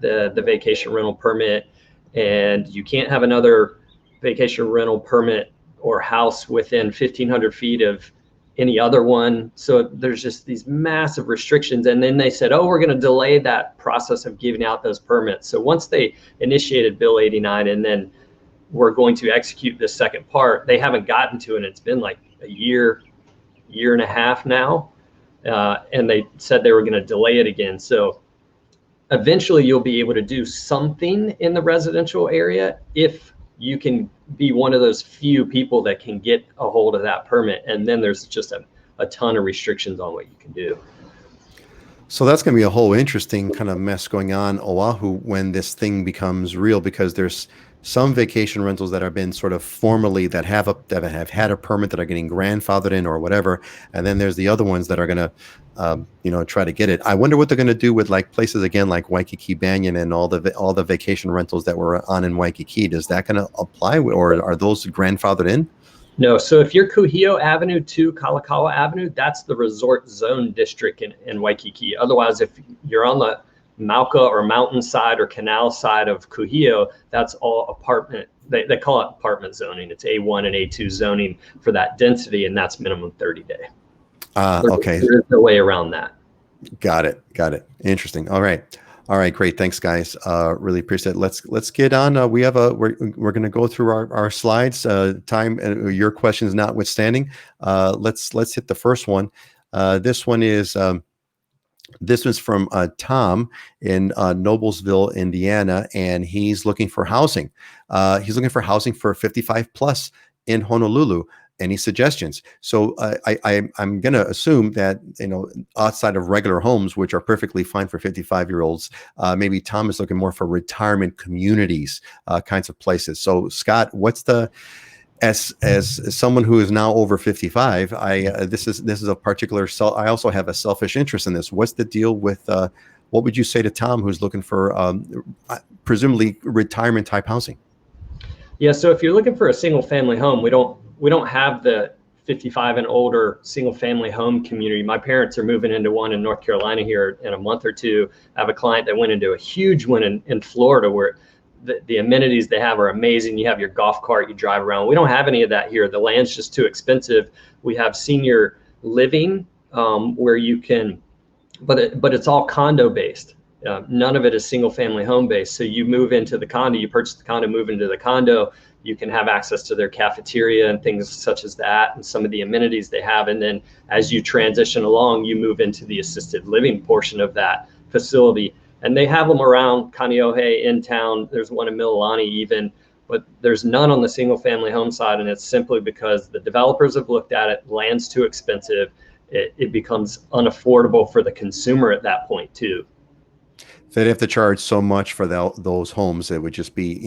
the vacation rental permit, and you can't have another vacation rental permit or house within 1,500 feet of any other one. So there's just these massive restrictions. And then they said, oh, we're going to delay that process of giving out those permits. So once they initiated Bill 89 and then we're going to execute this second part, they haven't gotten to it. It's been like a year and a half now. And they said they were going to delay it again. So eventually you'll be able to do something in the residential area if you can be one of those few people that can get a hold of that permit. And then there's just a ton of restrictions on what you can do. So that's going to be a whole interesting kind of mess going on Oahu when this thing becomes real, because there's some vacation rentals that have been sort of formally that have had a permit that are getting grandfathered in or whatever, and then there's the other ones that are going to try to get it. I wonder what they're going to do with like places again like Waikiki Banyan and all the vacation rentals that were on in Waikiki. Is that going to apply, or are those grandfathered in? No. So if you're Kuhio Avenue to Kalakaua Avenue, that's the resort zone district in Waikiki. Otherwise, if you're on the Mauka or mountainside or canal side of Kuhio, that's all apartment. They call it apartment zoning. It's A1 and A2 zoning for that density, and that's minimum 30 day. Okay. There's no way around that. Got it. Interesting. All right. Great. Thanks, guys. Really appreciate it. Let's get on. We're going to go through our slides. Time your questions notwithstanding. Let's hit the first one. This one is. This was from Tom in Noblesville, Indiana, and he's looking for housing. He's looking for housing for 55 plus in Honolulu. Any suggestions? So I'm going to assume that, outside of regular homes, which are perfectly fine for 55-year-olds, maybe Tom is looking more for retirement communities, kinds of places. So Scott, what's the as someone who is now over 55, this is a particular. I also have a selfish interest in this. What's the deal with? What would you say to Tom, who's looking for presumably retirement type housing? Yeah. So if you're looking for a single family home, we don't have the 55 and older single family home community. My parents are moving into one in North Carolina here in a month or two. I have a client that went into a huge one in Florida where the amenities they have are amazing. You have your golf cart, you drive around. We don't have any of that here. The land's just too expensive. We have senior living where you can, but it's all condo based. None of it is single family home based. So you move into the condo, you purchase the condo, move into the condo, you can have access to their cafeteria and things such as that and some of the amenities they have. And then as you transition along, you move into the assisted living portion of that facility. And they have them around Kaneohe in town. There's one in Milolii even, but there's none on the single family home side. And it's simply because the developers have looked at it, land's too expensive. It becomes unaffordable for the consumer at that point too. They'd have to charge so much for those homes, it would just be,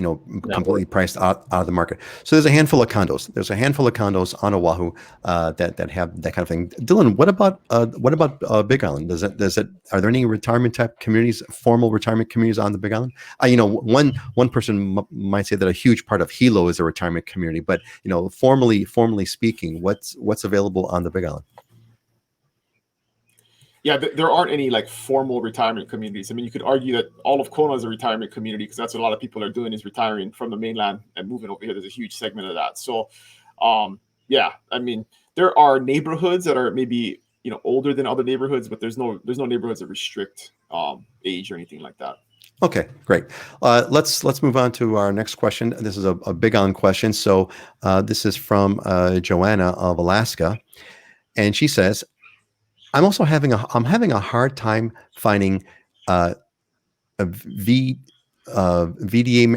completely priced out of the market. So there's a handful of condos. There's a handful of condos on Oahu that have that kind of thing. Dylan, what about Big Island? Are there any retirement type communities, formal retirement communities on the Big Island? One person might say that a huge part of Hilo is a retirement community, but formally speaking, what's available on the Big Island? Yeah, there aren't any like formal retirement communities. I mean, you could argue that all of Kona is a retirement community because that's what a lot of people are doing, is retiring from the mainland and moving over here. There's a huge segment of that. So, yeah, I mean, there are neighborhoods that are maybe older than other neighborhoods, but there's no neighborhoods that restrict age or anything like that. Okay, great. Let's move on to our next question. This is a Big Island question. So this is from Joanna of Alaska, and she says, I'm having a hard time finding a VDA.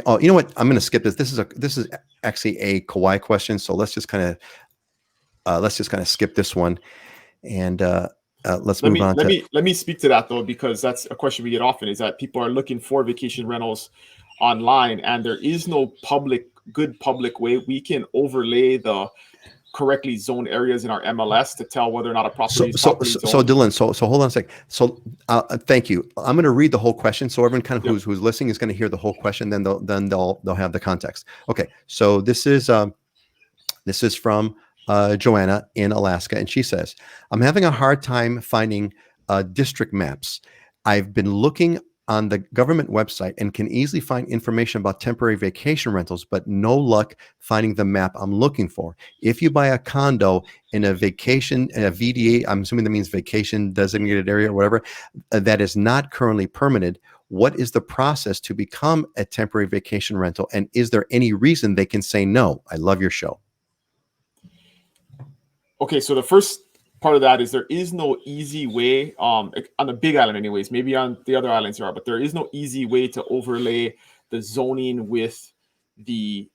Oh, you know what? I'm going to skip this. This is actually a Kauai question. So let's just kind of skip this one, and let's move on. Let me speak to that though, because that's a question we get often. Is that people are looking for vacation rentals online, and there is no good public way we can overlay the correctly zoned areas in our MLS to tell whether or not a property is properly zoned. So Dylan, so hold on a sec. So thank you. I'm going to read the whole question, so everyone kind of who's listening is going to hear the whole question. Then they'll have the context. Okay. So this is from Joanna in Alaska, and she says, I'm having a hard time finding district maps. I've been looking on the government website and can easily find information about temporary vacation rentals, but no luck finding the map I'm looking for. If you buy a condo in a VDA, I'm assuming that means vacation designated area or whatever, that is not currently permitted, what is the process to become a temporary vacation rental? And is there any reason they can say no? I love your show. Okay, so the first part of that is there is no easy way on the Big Island anyways, maybe on the other islands there are, but there is no easy way to overlay the zoning with the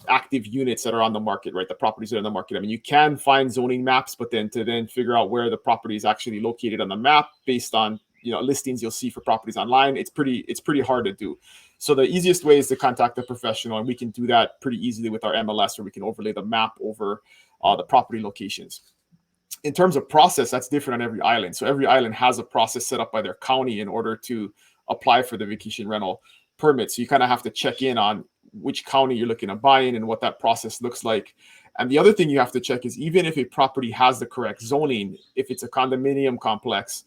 active units that are on the market, right? The properties that are on the market. I mean, you can find zoning maps, but then to figure out where the property is actually located on the map based on, you know, listings you'll see for properties online, it's pretty hard to do. So the easiest way is to contact a professional, and we can do that pretty easily with our MLS, or we can overlay the map over the property locations. In terms of process, that's different on every island. So every island has a process set up by their county in order to apply for the vacation rental permit. So you kind of have to check in on which county you're looking to buy in and what that process looks like. And the other thing you have to check is, even if a property has the correct zoning, if it's a condominium complex,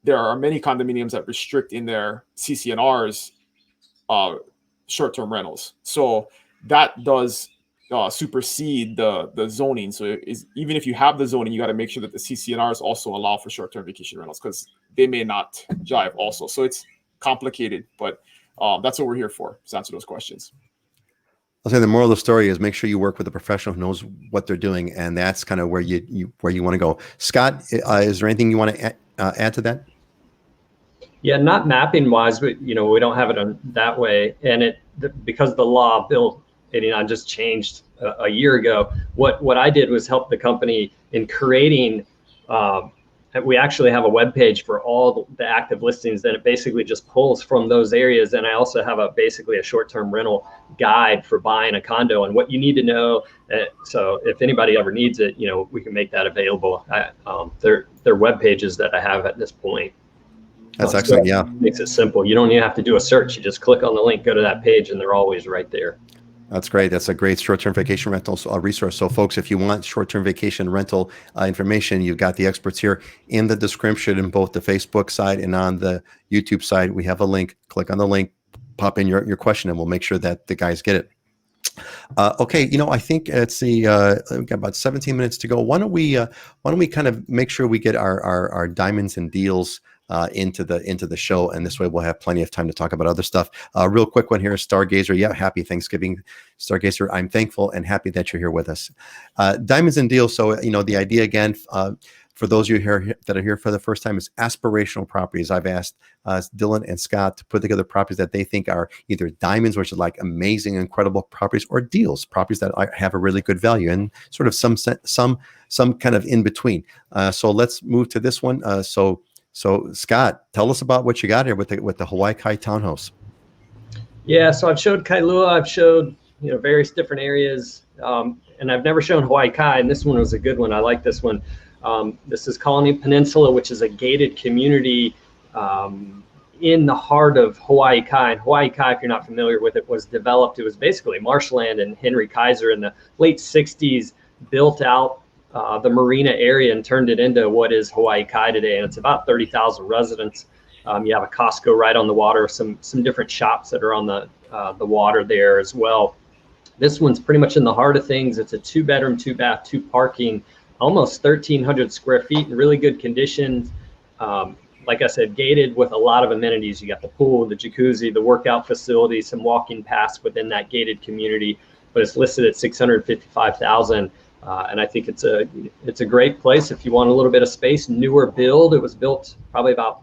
there are many condominiums that restrict in their CCNRs short-term rentals. So that does supersede the zoning. So even if you have the zoning, you got to make sure that the CCNRs also allow for short-term vacation rentals, because they may not jive also. So it's complicated, but that's what we're here for, to answer those questions. I'll say the moral of the story is make sure you work with a professional who knows what they're doing, and that's kind of where you want to go. Scott, is there anything you want to add to that? Yeah, not mapping wise, but we don't have it on that way, and because the law Bill 89 just changed a year ago. What I did was help the company in creating. We actually have a web page for all the active listings. Then it basically just pulls from those areas. And I also have basically a short-term rental guide for buying a condo and what you need to know. So if anybody ever needs it, we can make that available. They're web pages that I have at this point. That's excellent. Yeah, makes it simple. You don't even have to do a search. You just click on the link, go to that page, and they're always right there. That's great. That's a great short-term vacation rental resource. So folks, if you want short-term vacation rental information, you've got the experts here in the description in both the Facebook side and on the YouTube side. We have a link. Click on the link, pop in your question, and we'll make sure that the guys get it. Okay, I think we've got about 17 minutes to go. Why don't we kind of make sure we get our diamonds and deals into the show, and this way we'll have plenty of time to talk about other stuff. Real quick one here, Stargazer. Yeah, happy Thanksgiving, Stargazer. I'm thankful and happy that you're here with us. Diamonds and deals. So the idea again, for those of you here that are here for the first time, is aspirational properties. I've asked Dylan and Scott to put together properties that they think are either diamonds, which are like amazing, incredible properties, or deals, properties that have a really good value, and sort of some kind of in between. So let's move to this one. So Scott, tell us about what you got here with the Hawaii Kai townhouse. Yeah, so I've showed Kailua, I've showed various different areas, and I've never shown Hawaii Kai, and this one was a good one. I like this one. This is Colony Peninsula, which is a gated community in the heart of Hawaii Kai. And Hawaii Kai, if you're not familiar with it, was developed. It was basically marshland, and Henry Kaiser in the late 60s built out the marina area and turned it into what is Hawaii Kai today. And it's about 30,000 residents. You have a Costco right on the water, some different shops that are on the water there as well. This one's pretty much in the heart of things. It's a 2-bedroom, 2-bath, 2 parking, almost 1,300 square feet in really good condition. Like I said, gated with a lot of amenities. You got the pool, the jacuzzi, the workout facility, some walking paths within that gated community, but it's listed at $655,000. And I think it's a great place if you want a little bit of space. Newer build. It was built probably about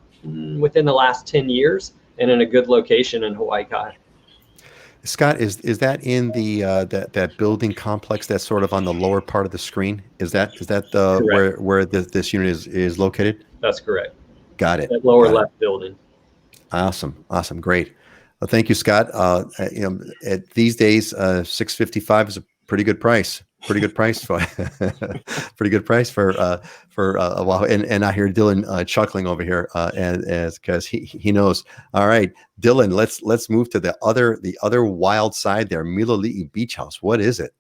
within the last 10 years and in a good location in Hawaii Kai. Scott, is that in the that building complex that's sort of on the lower part of the screen? Is that where this unit is located? That's correct. Got it. That lower left building. Awesome, great. Well, thank you, Scott. At these days, $655 is a pretty good price. Pretty good price for a while. And I hear Dylan chuckling over here, and because he knows. All right, Dylan, let's move to the other wild side there, Milolii Beach House. What is it?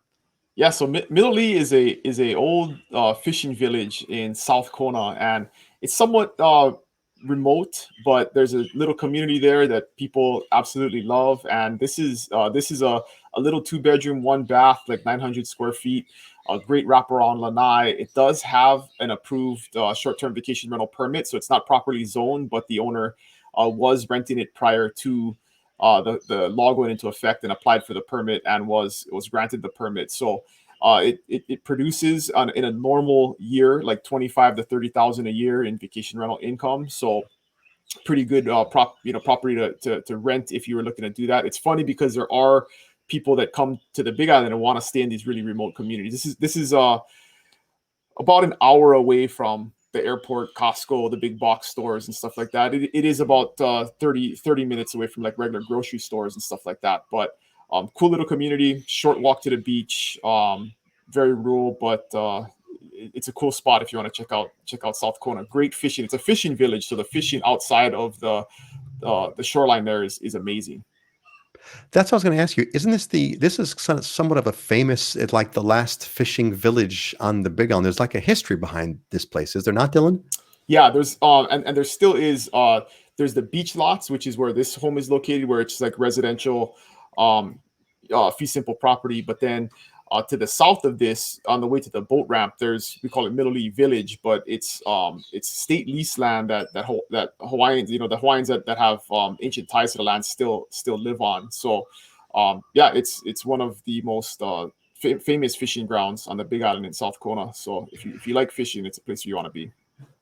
Yeah, so Milolii is a old fishing village in South Kona, and it's somewhat remote, but there's a little community there that people absolutely love. And this is a little 2 bedroom, 1 bath, like 900 square feet, a great wraparound lanai. It does have an approved short-term vacation rental permit, so it's not properly zoned, but the owner was renting it prior to the law going into effect, and applied for the permit and was granted the permit. So it produces in a normal year like 25 to 30,000 a year in vacation rental income. So pretty good property to rent if you were looking to do that. It's funny because there are people that come to the Big Island and want to stay in these really remote communities. This is about an hour away from the airport, Costco, the big box stores and stuff like that. It is about 30 minutes away from like regular grocery stores and stuff like that. But cool little community, short walk to the beach, very rural, but it's a cool spot if you want to check out South Kona. Great fishing. It's a fishing village, so the fishing outside of the shoreline there is amazing. That's what I was going to ask you. Isn't this is somewhat of a famous, it's like the last fishing village on the Big Island. There's like a history behind this place, is there not, Dylan? Yeah, there's and there still is there's the beach lots, which is where this home is located, where it's like residential fee simple property. But then to the south of this, on the way to the boat ramp, we call it Milolii Village, but it's state lease land that Hawaiians, the Hawaiians that have ancient ties to the land still live on. So yeah, it's one of the most famous fishing grounds on the Big Island in South Kona. So if you like fishing, it's a place you want to be.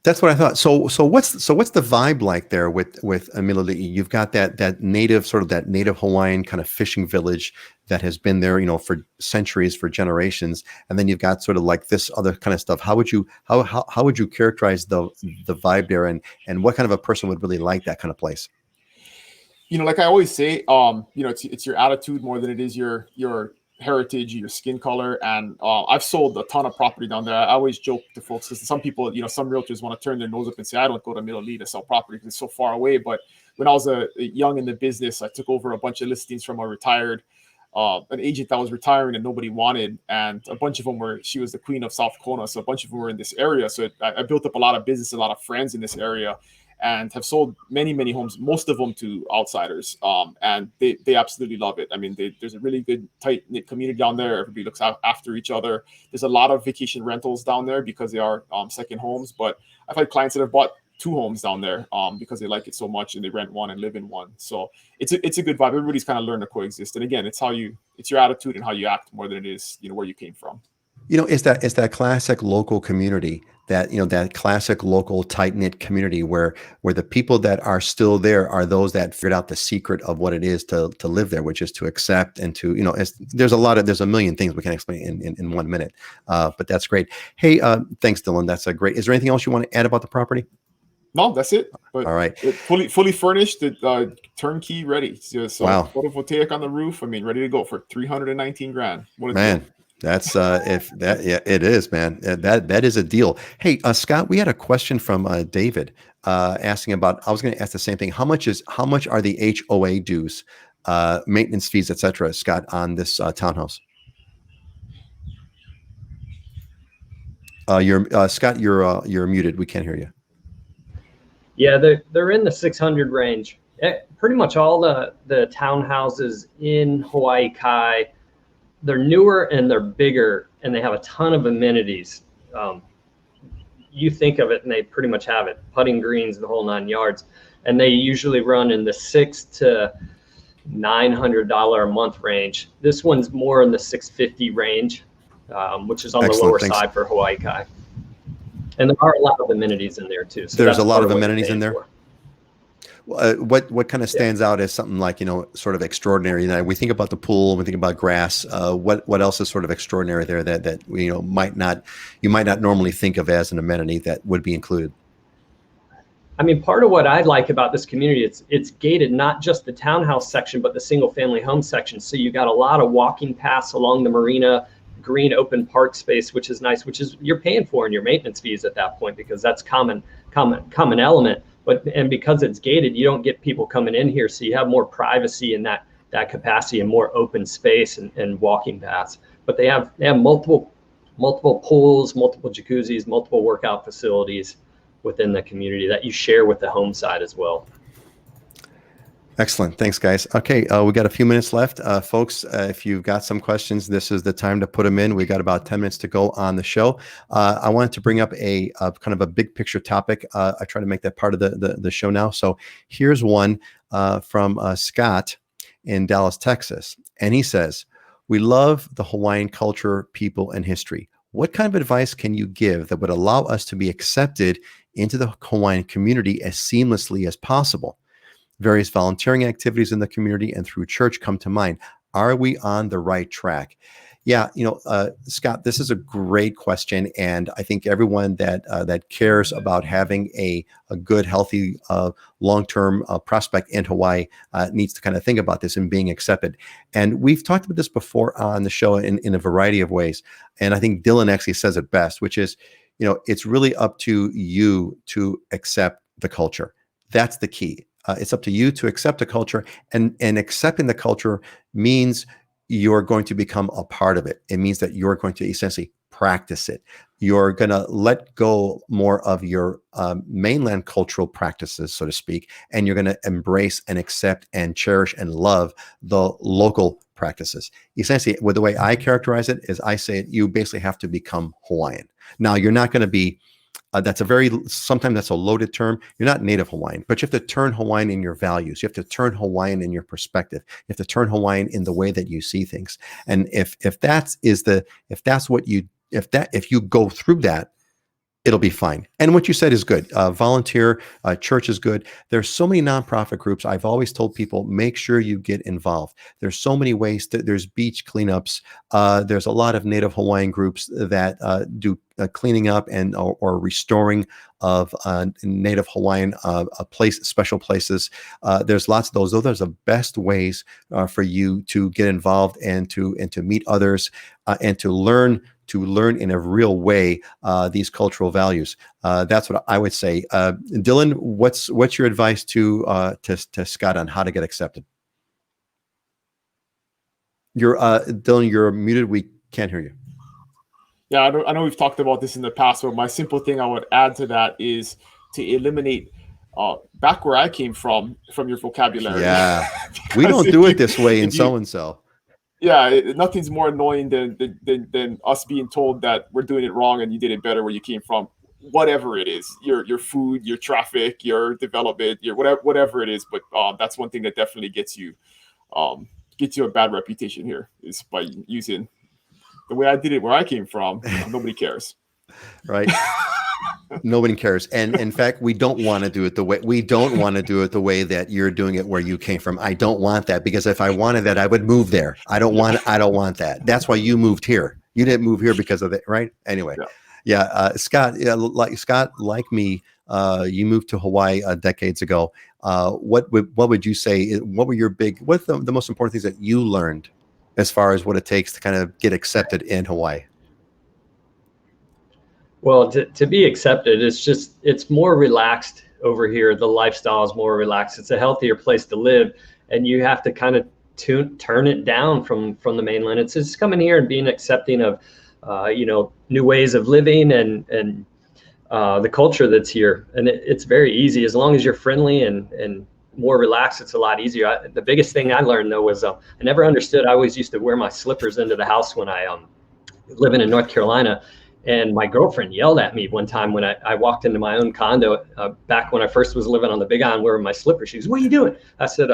That's what I thought. So what's the vibe like there with Milolii? You've got that native Hawaiian kind of fishing village that has been there, for centuries, for generations, and then you've got sort of like this other kind of stuff. How would you characterize the vibe there, and what kind of a person would really like that kind of place? Like I always say, it's your attitude more than it is your heritage, your skin color. And I've sold a ton of property down there. I always joke to folks, because some people, some realtors want to turn their nose up and say, I don't go to Milolii to sell property because it's so far away. But when I was young in the business, I took over a bunch of listings from an agent that was retiring and nobody wanted, and a bunch of them she was the queen of South Kona, so a bunch of them were in this area. So I built up a lot of business, a lot of friends in this area, and have sold many, many homes, most of them to outsiders. And they absolutely love it. I mean, there's a really good, tight-knit community down there. Everybody looks after each other. There's a lot of vacation rentals down there because they are second homes. But I've had clients that have bought 2 homes down there because they like it so much, and they rent one and live in one. So it's a good vibe. Everybody's kind of learned to coexist. And again, it's your attitude and how you act more than it is, where you came from. It's that classic local community, that classic local tight-knit community where the people that are still there are those that figured out the secret of what it is to live there, which is to accept and to, there's a million things we can explain in 1 minute. But that's great. Hey, thanks, Dylan. That's great. Is there anything else you want to add about the property? No, that's it. But all right. Fully furnished, turnkey ready. So wow. Photovoltaic on the roof. I mean, ready to go for $319,000. What a man. Deal. That's it is, man. That is a deal. Hey, Scott, we had a question from David asking about. I was going to ask the same thing. How much are the HOA dues, maintenance fees, etc., Scott, on this townhouse? Scott, you're muted. We can't hear you. Yeah, they're in the 600 range. Pretty much all the townhouses in Hawaii Kai. They're newer and they're bigger, and they have a ton of amenities. You think of it and they pretty much have it. Putting greens, the whole 9 yards. And they usually run in the $600 to $900 a month range. This one's more in the $650 range, which is on the lower side for Hawaii Kai. And there are a lot of amenities in there too. So there's a lot of amenities in there. What kind of stands out as something like, sort of extraordinary? We think about the pool, we think about grass. What else is sort of extraordinary there that you might not normally think of as an amenity that would be included? I mean, part of what I like about this community, it's gated, not just the townhouse section, but the single family home section. So you got a lot of walking paths along the marina, green open park space, which is nice, which is you're paying for in your maintenance fees at that point, because that's common element. And because it's gated, you don't get people coming in here, so you have more privacy in that capacity and more open space and walking paths. but they have multiple pools, multiple jacuzzis, multiple workout facilities within the community that you share with the home side as well. Excellent. Thanks, guys. Okay, we got a few minutes left. Folks, if you've got some questions, this is the time to put them in. We got about 10 minutes to go on the show. I wanted to bring up a kind of a big picture topic. I try to make that part of the show now. So here's one from Scott in Dallas, Texas. And he says, "We love the Hawaiian culture, people, and history. What kind of advice can you give that would allow us to be accepted into the Hawaiian community as seamlessly as possible? Various volunteering activities in the community and through church come to mind. Are we on the right track?" Yeah, Scott, this is a great question, and I think everyone that cares about having a good, healthy, long-term prospect in Hawaii needs to kind of think about this and being accepted. And we've talked about this before on the show in a variety of ways. And I think Dylan actually says it best, which is, it's really up to you to accept the culture. That's the key. It's up to you to accept the culture, and accepting the culture means you're going to become a part of it. It means that you're going to essentially practice it. You're going to let go more of your mainland cultural practices, so to speak, and you're going to embrace and accept and cherish and love the local practices. Essentially, with the way I characterize it is I say you basically have to become Hawaiian. Now, you're not going to be sometimes that's a loaded term. You're not native Hawaiian, but you have to turn Hawaiian in your values. You have to turn Hawaiian in your perspective. You have to turn Hawaiian in the way that you see things. And if you go through that, it'll be fine. And what you said is good. Volunteer, church is good. There's so many nonprofit groups. I've always told people, make sure you get involved. There's so many ways there's beach cleanups. There's a lot of Native Hawaiian groups that do cleaning up and or restoring of Native Hawaiian special places. There's lots of those. Those are the best ways for you to get involved and to meet others and to learn in a real way these cultural values. That's what I would say. Dylan, what's your advice to Scott on how to get accepted? Dylan, you're muted. We can't hear you. Yeah, I know we've talked about this in the past, but my simple thing I would add to that is to eliminate back where I came from your vocabulary. Yeah, we don't do it this way in so-and-so. Yeah, nothing's more annoying than us being told that we're doing it wrong and you did it better where you came from. Whatever it is, your food, your traffic, your development, your whatever it is. But that's one thing that definitely gets you a bad reputation here is by using the way I did it where I came from. Nobody cares. Right. Nobody cares. And in fact, we don't want to do it the way that you're doing it where you came from. I don't want that, because if I wanted that, I would move there. I don't want that. That's why you moved here. You didn't move here because of it, right? Anyway. Yeah. Scott, like me, you moved to Hawaii decades ago. What would you say? What's the most important things that you learned as far as what it takes to kind of get accepted in Hawaii? Well, to be accepted, it's more relaxed over here. The lifestyle is more relaxed. It's a healthier place to live, and you have to kind of turn it down from the mainland. It's just coming here and being accepting of, new ways of living and the culture that's here. And it's very easy as long as you're friendly and more relaxed. It's a lot easier. The biggest thing I learned though was I never understood. I always used to wear my slippers into the house when I living in North Carolina. And my girlfriend yelled at me one time when I walked into my own condo back when I first was living on the Big Island wearing my slippers. She goes, "What are you doing?" I said,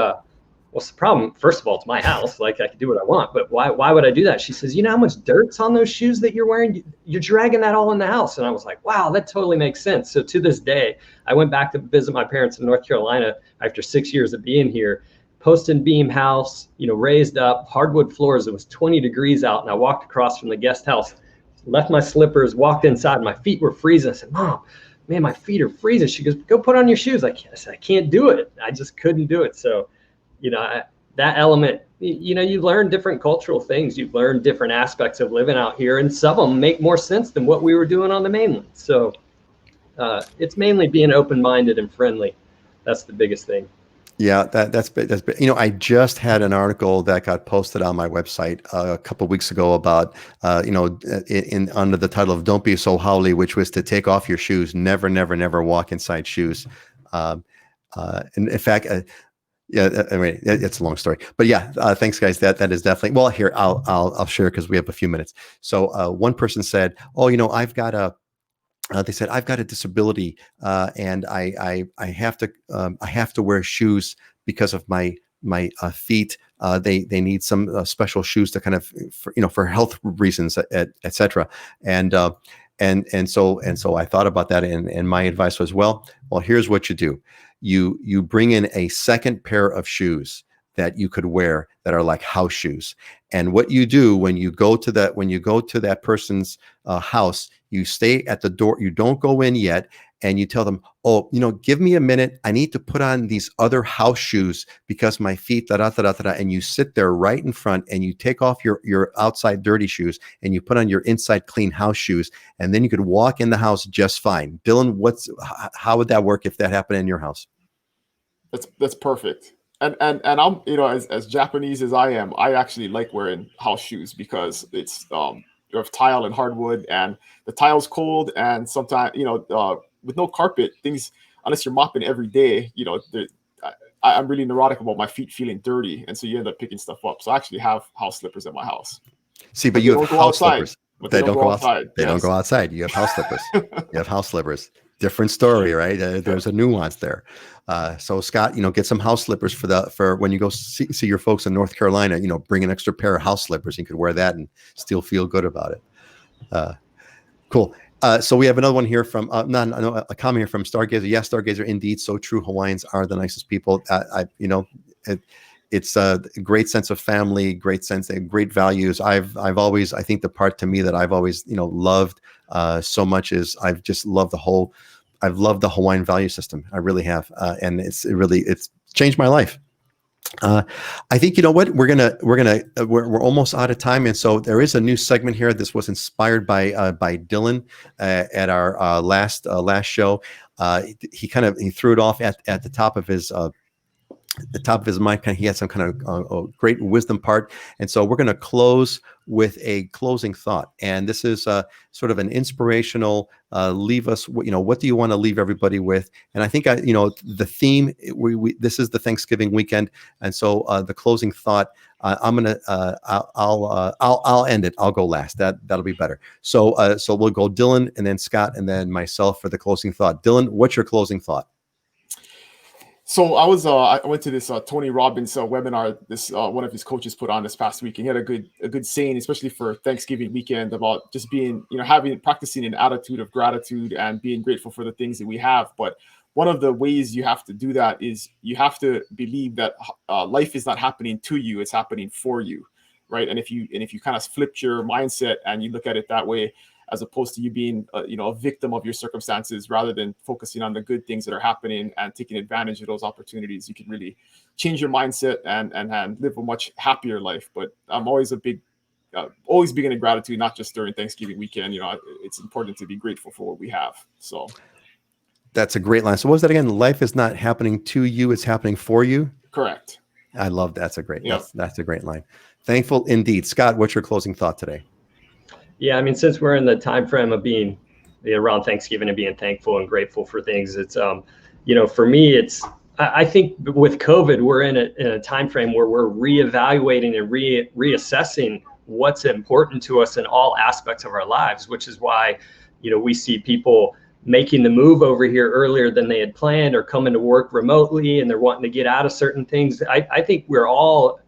"What's the problem? First of all, it's my house. Like, I can do what I want, but why would I do that?" She says, "You know how much dirt's on those shoes that you're wearing? You're dragging that all in the house." And I was like, wow, that totally makes sense. So to this day, I went back to visit my parents in North Carolina after 6 years of being here. Post and beam house, raised up, hardwood floors. It was 20 degrees out, and I walked across from the guest house, left my slippers, walked inside. My feet were freezing. I said, "Mom, man, my feet are freezing." She goes, "Go put on your shoes." I said, "I can't do it." I just couldn't do it. So, that element, you learn different cultural things. You learn different aspects of living out here, and some of them make more sense than what we were doing on the mainland. So it's mainly being open-minded and friendly. That's the biggest thing. Yeah, that's you know, I just had an article that got posted on my website a couple of weeks ago about you know, in under the title of "Don't Be So Howly," which was to take off your shoes. Never, never, never walk inside shoes. Um, and in fact, yeah, I mean, it's a long story, but yeah, thanks guys. That is definitely, well, here, I'll share because we have a few minutes. So one person said, "Oh, you know, they said I've got a disability, and I have to wear shoes because of my feet. They need some special shoes to kind of, for, you know, for health reasons, et cetera." And so I thought about that, and my advice was, well, here's what you do: you bring in a second pair of shoes that you could wear that are like house shoes. And what you do when you go to that person's house, you stay at the door, you don't go in yet, and you tell them, "Oh, you know, give me a minute. I need to put on these other house shoes because my feet, da da da da da." And you sit there right in front, and you take off your outside dirty shoes, and you put on your inside clean house shoes, and then you could walk in the house just fine. Dylan, how would that work if that happened in your house? That's perfect. And I'm, you know, as Japanese as I am, I actually like wearing house shoes because it's you have tile and hardwood, and the tile's cold, and sometimes, you know, with no carpet, things, unless you're mopping every day, you know, I'm really neurotic about my feet feeling dirty, and so you end up picking stuff up. So I actually have house slippers at my house. See, but you have house slippers. They don't go outside. They don't go outside. You have house slippers. You have house slippers. Different story, right? There's a nuance there. So Scott, you know, get some house slippers for when you go see your folks in North Carolina. You know, bring an extra pair of house slippers. You could wear that and still feel good about it. Cool. So we have another one here from a comment here from Stargazer. Yes, Stargazer, indeed, so true. Hawaiians are the nicest people. You know, it's a great sense of family, great values. I've always, I think the part to me that I've always, you know, loved so much is I've loved the Hawaiian value system. I really have, and it's changed my life. I think, you know what, we're almost out of time, and so there is a new segment here. This was inspired by Dylan at our last show. He threw it off at the top of his mind. He had some kind of great wisdom part, and so we're going to close with a closing thought. And this is sort of an inspirational. Leave us. You know, what do you want to leave everybody with? And I think you know, the theme. This is the Thanksgiving weekend, and so the closing thought. I'm gonna. I'll end it. I'll go last. That'll be better. So we'll go Dylan, and then Scott, and then myself for the closing thought. Dylan, what's your closing thought? So I went to this Tony Robbins webinar. This one of his coaches put on this past week, and he had a good saying, especially for Thanksgiving weekend, about just being, you know, practicing an attitude of gratitude and being grateful for the things that we have. But one of the ways you have to do that is you have to believe that life is not happening to you; it's happening for you, right? And if you kind of flipped your mindset and you look at it that way, as opposed to you being you know, a victim of your circumstances, rather than focusing on the good things that are happening and taking advantage of those opportunities, you can really change your mindset and live a much happier life. But I'm always always big into gratitude, not just during Thanksgiving weekend. You know, it's important to be grateful for what we have. So that's a great line. So what was that again? Life is not happening to you; it's happening for you. Correct. I love that. That's a great. Yep. That's a great line. Thankful indeed. Scott, what's your closing thought today? Yeah, I mean, since we're in the time frame of being around Thanksgiving and being thankful and grateful for things, it's you know, for me, I think with COVID, we're in a time frame where we're reevaluating and reassessing what's important to us in all aspects of our lives, which is why, you know, we see people making the move over here earlier than they had planned, or coming to work remotely, and they're wanting to get out of certain things. I think we're all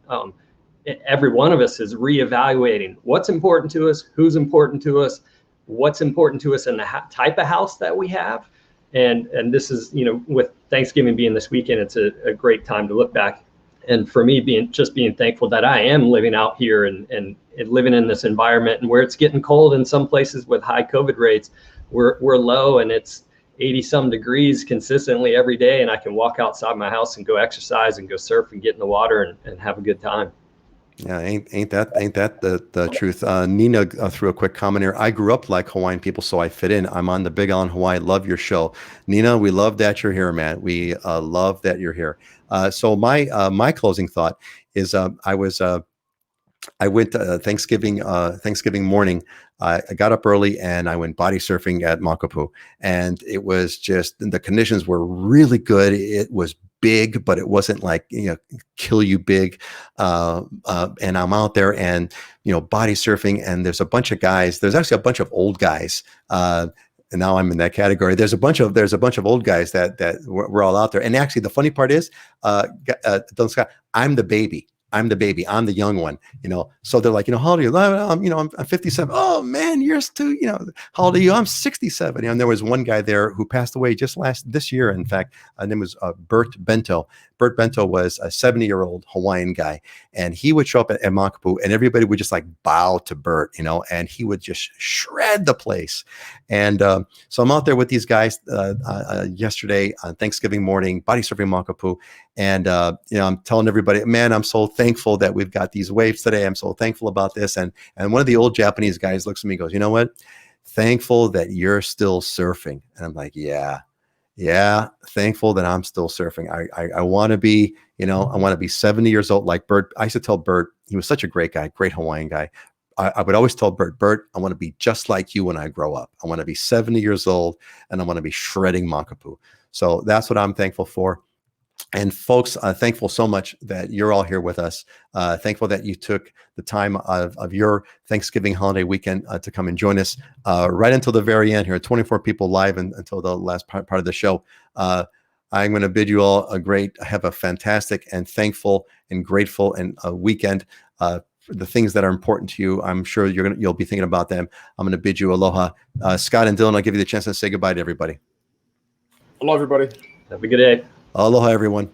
every one of us is reevaluating what's important to us, who's important to us, what's important to us, and the type of house that we have. And this is, you know, with Thanksgiving being this weekend, it's a great time to look back. And for me, being thankful that I am living out here and living in this environment, and where it's getting cold in some places with high COVID rates, we're low, and it's 80 some degrees consistently every day. And I can walk outside my house and go exercise and go surf and get in the water and have a good time. Yeah, ain't that the truth? Nina threw a quick comment here. I grew up like Hawaiian people, so I fit in. I'm on the Big Island Hawaii. Love your show, Nina. We love that you're here, man. We love that you're here. So my closing thought is I went Thanksgiving morning. I got up early and I went body surfing at Makapu, and it was just the conditions were really good. It was big, but it wasn't like kill you big. And I'm out there and body surfing, and there's a bunch of guys. There's actually a bunch of old guys. And now I'm in that category. There's a bunch of old guys that we're all out there. And actually, the funny part is, Don Scott, I'm the baby. I'm the young one, So they're like, how old are you? I'm 57. Oh man, you're still, how old are you? I'm 67. And there was one guy there who passed away just this year. In fact, his name was Bert Bento. Bert Bento was a 70-year-old Hawaiian guy, and he would show up at Makapu, and everybody would just like bow to Bert, and he would just shred the place. And so I'm out there with these guys yesterday on Thanksgiving morning, body surfing Makapu. And, I'm telling everybody, man, I'm so thankful that we've got these waves today. I'm so thankful about this. And one of the old Japanese guys looks at me and goes, you know what? Thankful that you're still surfing. And I'm like, yeah, thankful that I'm still surfing. I want to be, I want to be 70 years old like Bert. I used to tell Bert, he was such a great guy, great Hawaiian guy. I would always tell Bert, I want to be just like you when I grow up. I want to be 70 years old and I want to be shredding Makapu. So that's what I'm thankful for. And folks, thankful so much that you're all here with us. Thankful that you took the time of your Thanksgiving holiday weekend to come and join us right until the very end here. 24 people live until the last part of the show. I'm going to bid you all have a fantastic and thankful and grateful and weekend. The things that are important to you, I'm sure you'll be thinking about them. I'm going to bid you aloha. Scott and Dylan, I'll give you the chance to say goodbye to everybody. Hello, everybody. Have a good day. Aloha, everyone.